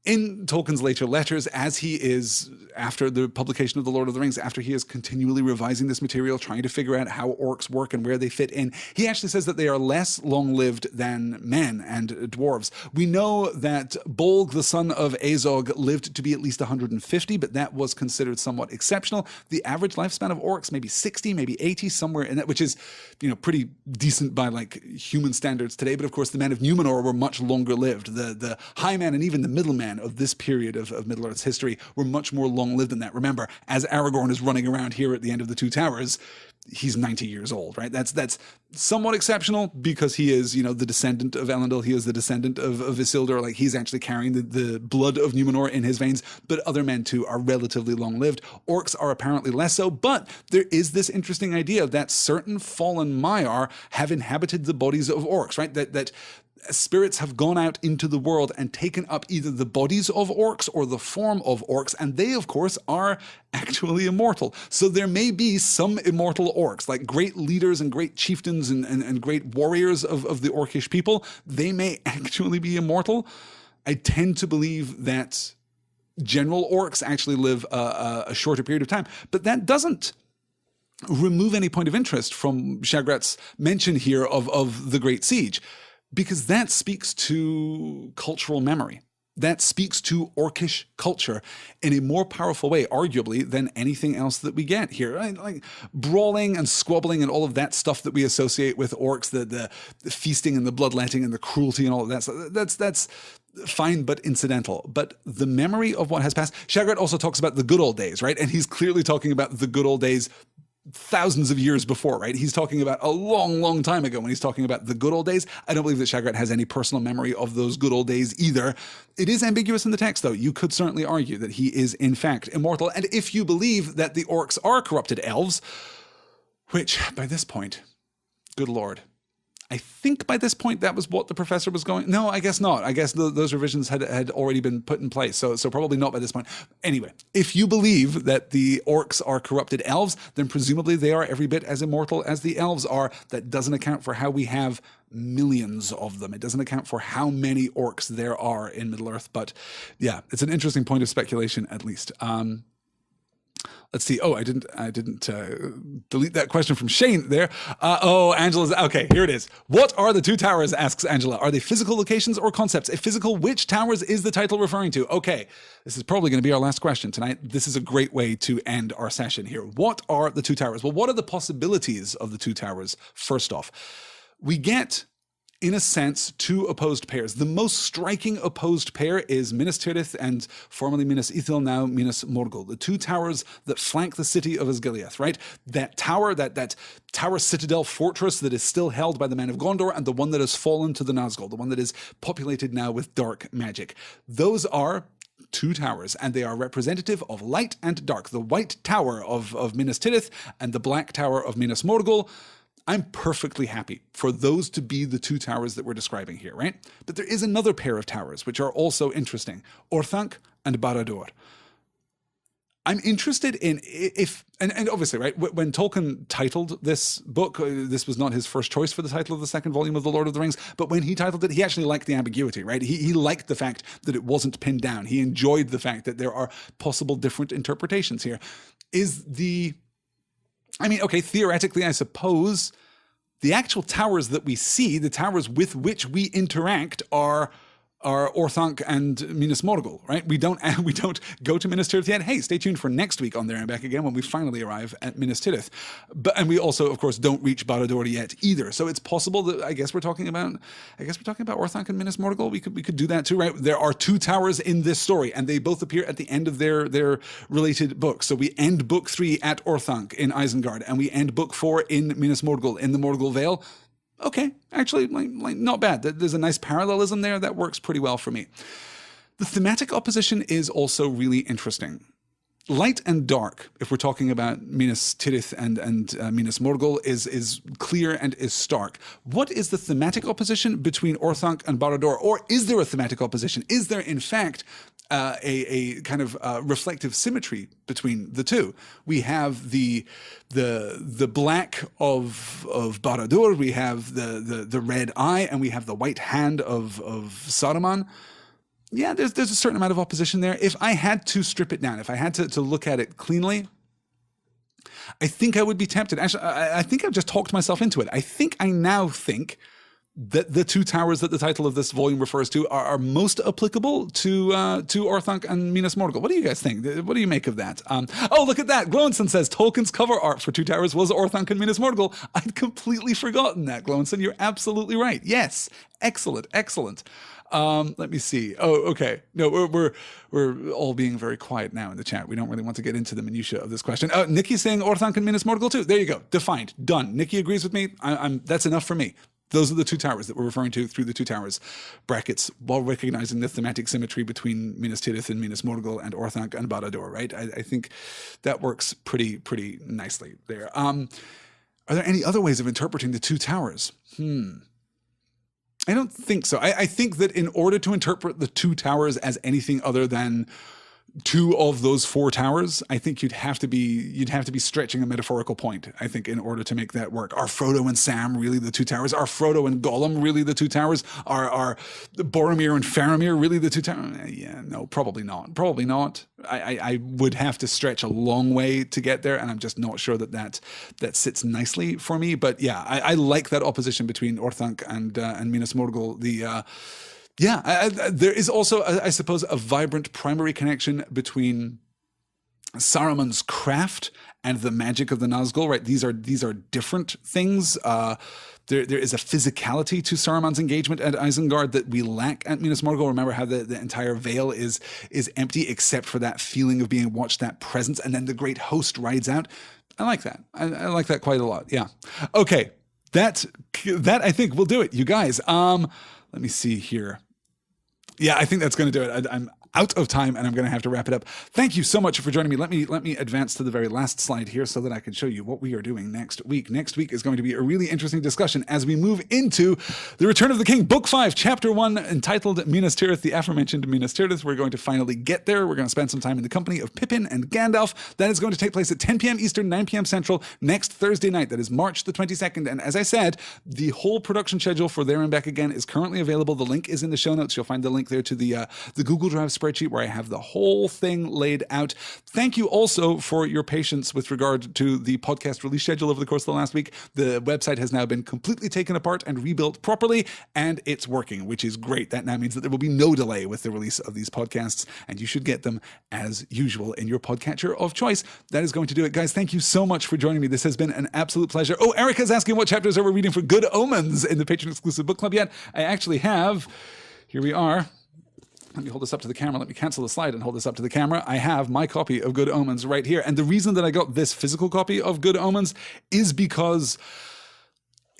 in Tolkien's later letters, as he is, after the publication of The Lord of the Rings, after he is continually revising this material, trying to figure out how orcs work and where they fit in, he actually says that they are less long-lived than men and dwarves. We know that Bolg, the son of Azog, lived to be at least 150, but that was considered somewhat exceptional. The average lifespan of orcs, maybe 60, maybe 80, somewhere in that, which is, pretty decent by human standards today. But of course, the men of Numenor were much longer lived. The high man and even the middle man of this period of Middle-earth's history were much more long-lived than that. Remember, as Aragorn is running around here at the end of the Two Towers, he's 90 years old, right? That's somewhat exceptional because he is, the descendant of Elendil. He is the descendant of Isildur. He's actually carrying the blood of Numenor in his veins, but other men too are relatively long-lived. Orcs are apparently less so, but there is this interesting idea that certain fallen Maiar have inhabited the bodies of orcs, right? That spirits have gone out into the world and taken up either the bodies of orcs or the form of orcs, and they, of course, are actually immortal. So there may be some immortal orcs, like great leaders and great chieftains and great warriors of the orcish people. They may actually be immortal. I tend to believe that general orcs actually live a shorter period of time, but that doesn't remove any point of interest from Shagrat's mention here of the Great Siege, because that speaks to cultural memory. That speaks to orcish culture in a more powerful way, arguably, than anything else that we get here. Like brawling and squabbling and all of that stuff that we associate with orcs, the feasting and the bloodletting and the cruelty and all of that. That's fine, but incidental. But the memory of what has passed. Shagrat also talks about the good old days, right? And he's clearly talking about the good old days thousands of years before, right? He's talking about a long, long time ago when he's talking about the good old days. I don't believe that Shagrat has any personal memory of those good old days either. It is ambiguous in the text, though. You could certainly argue that he is, in fact, immortal. And if you believe that the orcs are corrupted elves, which, by this point, good Lord, I think by this point that was what the professor was going. No, I guess not. I guess those revisions had already been put in place. So probably not by this point. Anyway, if you believe that the orcs are corrupted elves, then presumably they are every bit as immortal as the elves are. That doesn't account for how we have millions of them. It doesn't account for how many orcs there are in Middle-earth. But yeah, it's an interesting point of speculation at least. Let's see. Oh, I didn't delete that question from Shane there. Angela's okay. Here it is. What are the two towers? Asks Angela. Are they physical locations or concepts? If physical, which towers is the title referring to? Okay, this is probably going to be our last question tonight. This is a great way to end our session here. What are the two towers? Well, what are the possibilities of the two towers? First off, we get in a sense, two opposed pairs. The most striking opposed pair is Minas Tirith and formerly Minas Ithil, now Minas Morgul, the two towers that flank the city of Osgiliath, right? That tower, that tower citadel fortress that is still held by the men of Gondor, and the one that has fallen to the Nazgul, the one that is populated now with dark magic. Those are two towers, and they are representative of light and dark. The white tower of Minas Tirith and the black tower of Minas Morgul. I'm perfectly happy for those to be the two towers that we're describing here, right? But there is another pair of towers which are also interesting, Orthanc and Barad-dûr. I'm interested in if, and obviously, right, when Tolkien titled this book, this was not his first choice for the title of the second volume of The Lord of the Rings, but when he titled it, he actually liked the ambiguity, right? He liked the fact that it wasn't pinned down. He enjoyed the fact that there are possible different interpretations here. Theoretically, I suppose the actual towers that we see, the towers with which we interact are Orthanc and Minas Morgul, right? We don't go to Minas Tirith yet. Hey, stay tuned for next week on There and Back Again when we finally arrive at Minas Tirith. And we also, of course, don't reach Barad-dûr yet either. So it's possible that I guess we're talking about Orthanc and Minas Morgul. We could do that too, right? There are two towers in this story, and they both appear at the end of their related books. So we end book 3 at Orthanc in Isengard, and we end book 4 in Minas Morgul in the Morgul Vale. Okay, actually, like not bad. There's a nice parallelism there that works pretty well for me. The thematic opposition is also really interesting. Light and dark, if we're talking about Minas Tirith and Minas Morgul, is clear and is stark. What is the thematic opposition between Orthanc and Barad-dûr? Or is there a thematic opposition? Is there, in fact, a kind of reflective symmetry between the two? We have the black of Barad-dûr, we have the red eye, and we have the white hand of Saruman. Yeah, there's a certain amount of opposition there. If I had to strip it down, if I had to look at it cleanly, I think I would be tempted. Actually, I think I've just talked myself into it. I now think that the two towers that the title of this volume refers to are most applicable to Orthanc and Minas Morgul. What do you guys think? What do you make of that? Oh, look at that. Glowinson says Tolkien's cover art for Two Towers was Orthanc and Minas Morgul. I'd completely forgotten that, Glowinson. You're absolutely right. Yes. Excellent. Let me see. Oh, okay. No, we're all being very quiet now in the chat. We don't really want to get into the minutiae of this question. Nikki's saying Orthanc and Minas Morgul too. There you go. Defined. Done. Nikki agrees with me. That's enough for me. Those are the two towers that we're referring to through the two towers brackets, while recognizing the thematic symmetry between Minas Tirith and Minas Morgul and Orthanc and Barad-dûr, right? I think that works pretty nicely there. Are there any other ways of interpreting the two towers? I don't think so. I think that in order to interpret the two towers as anything other than two of those four towers, I think you'd have to be stretching a metaphorical point, I think, in order to make that work. Are Frodo and Sam really the two towers? Are Frodo and Gollum really the two towers? Are Boromir and Faramir really the two towers? Yeah, no, probably not. Probably not. I would have to stretch a long way to get there, and I'm just not sure that sits nicely for me. But yeah, I like that opposition between Orthanc and Minas Morgul. There is also, I suppose, a vibrant primary connection between Saruman's craft and the magic of the Nazgul, right? These are different things. There is a physicality to Saruman's engagement at Isengard that we lack at Minas Morgul. Remember how the entire vale is empty except for that feeling of being watched, that presence, and then the great host rides out. I like that. I like that quite a lot. Yeah. Okay. That I think will do it, you guys. Let me see here. Yeah, I think that's going to do it. I'm out of time, and I'm going to have to wrap it up. Thank you so much for joining me. Let me advance to the very last slide here so that I can show you what we are doing next week. Next week is going to be a really interesting discussion as we move into The Return of the King, Book 5, Chapter 1, entitled Minas Tirith, the aforementioned Minas Tirith. We're going to finally get there. We're going to spend some time in the company of Pippin and Gandalf. That is going to take place at 10 p.m. Eastern, 9 p.m. Central, next Thursday night. That is March the 22nd. And as I said, the whole production schedule for There and Back Again is currently available. The link is in the show notes. You'll find the link there to the Google Drive spreadsheet spreadsheet where I have the whole thing laid out. Thank you also for your patience with regard to the podcast release schedule over the course of the last week. The website has now been completely taken apart and rebuilt properly, and it's working, which is great. That now means that there will be no delay with the release of these podcasts, and you should get them as usual in your podcatcher of choice. That is going to do it. Guys, thank you so much for joining me. This has been an absolute pleasure. Oh, Erica's asking what chapters are we reading for Good Omens in the Patreon-exclusive book club yet. I actually have, here we are. Let me hold this up to the camera. Let me cancel the slide and hold this up to the camera. I have my copy of Good Omens right here. And the reason that I got this physical copy of Good Omens is because,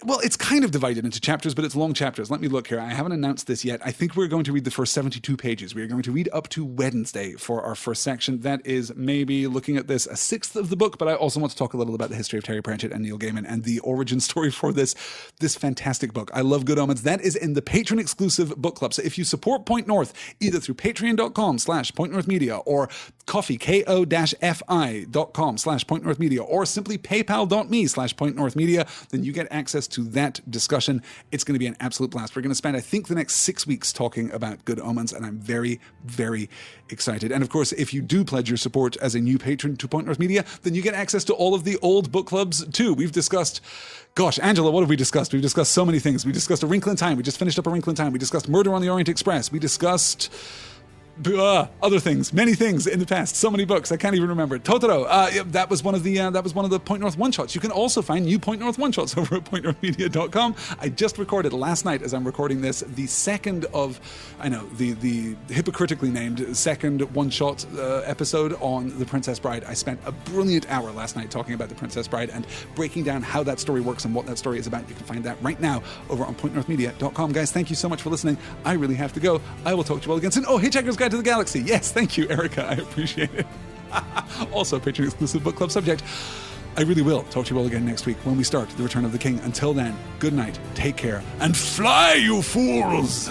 well, it's kind of divided into chapters, but it's long chapters. Let me look here. I haven't announced this yet. I think we're going to read the first 72 pages. We are going to read up to Wednesday for our first section. That is maybe, looking at this, a sixth of the book, but I also want to talk a little about the history of Terry Pratchett and Neil Gaiman and the origin story for this fantastic book. I love Good Omens. That is in the Patreon-exclusive book club. So if you support Point North, either through patreon.com/pointnorthmedia or coffee, ko-fi.com/pointnorthmedia or simply paypal.me/pointnorthmedia, then you get access to that discussion. It's going to be an absolute blast. We're going to spend, I think, the next 6 weeks talking about Good Omens, and I'm very, very excited. And of course, if you do pledge your support as a new patron to Point North Media, then you get access to all of the old book clubs too. We've discussed, gosh, Angela, what have we discussed? We've discussed so many things. We discussed A Wrinkle in Time. We just finished up A Wrinkle in Time. We discussed Murder on the Orient Express. We discussed other things, many things in the past, so many books I can't even remember. Totoro, that was one of the Point North one shots. You can also find new Point North one shots over at pointnorthmedia.com. I just recorded last night, as I'm recording this, the second of, I know, the hypocritically named second one shot episode on The Princess Bride. I spent a brilliant hour last night talking about The Princess Bride and breaking down how that story works and what that story is about. You can find that right now over on pointnorthmedia.com. Guys, thank you so much for listening. I really have to go. I will talk to you all again soon. Oh, Hitchhiker's Guide to the Galaxy. Yes, thank you, Erica. I appreciate it. Also, Patreon-exclusive book club subject. I really will talk to you all again next week when we start The Return of the King. Until then, good night, take care, and fly, you fools!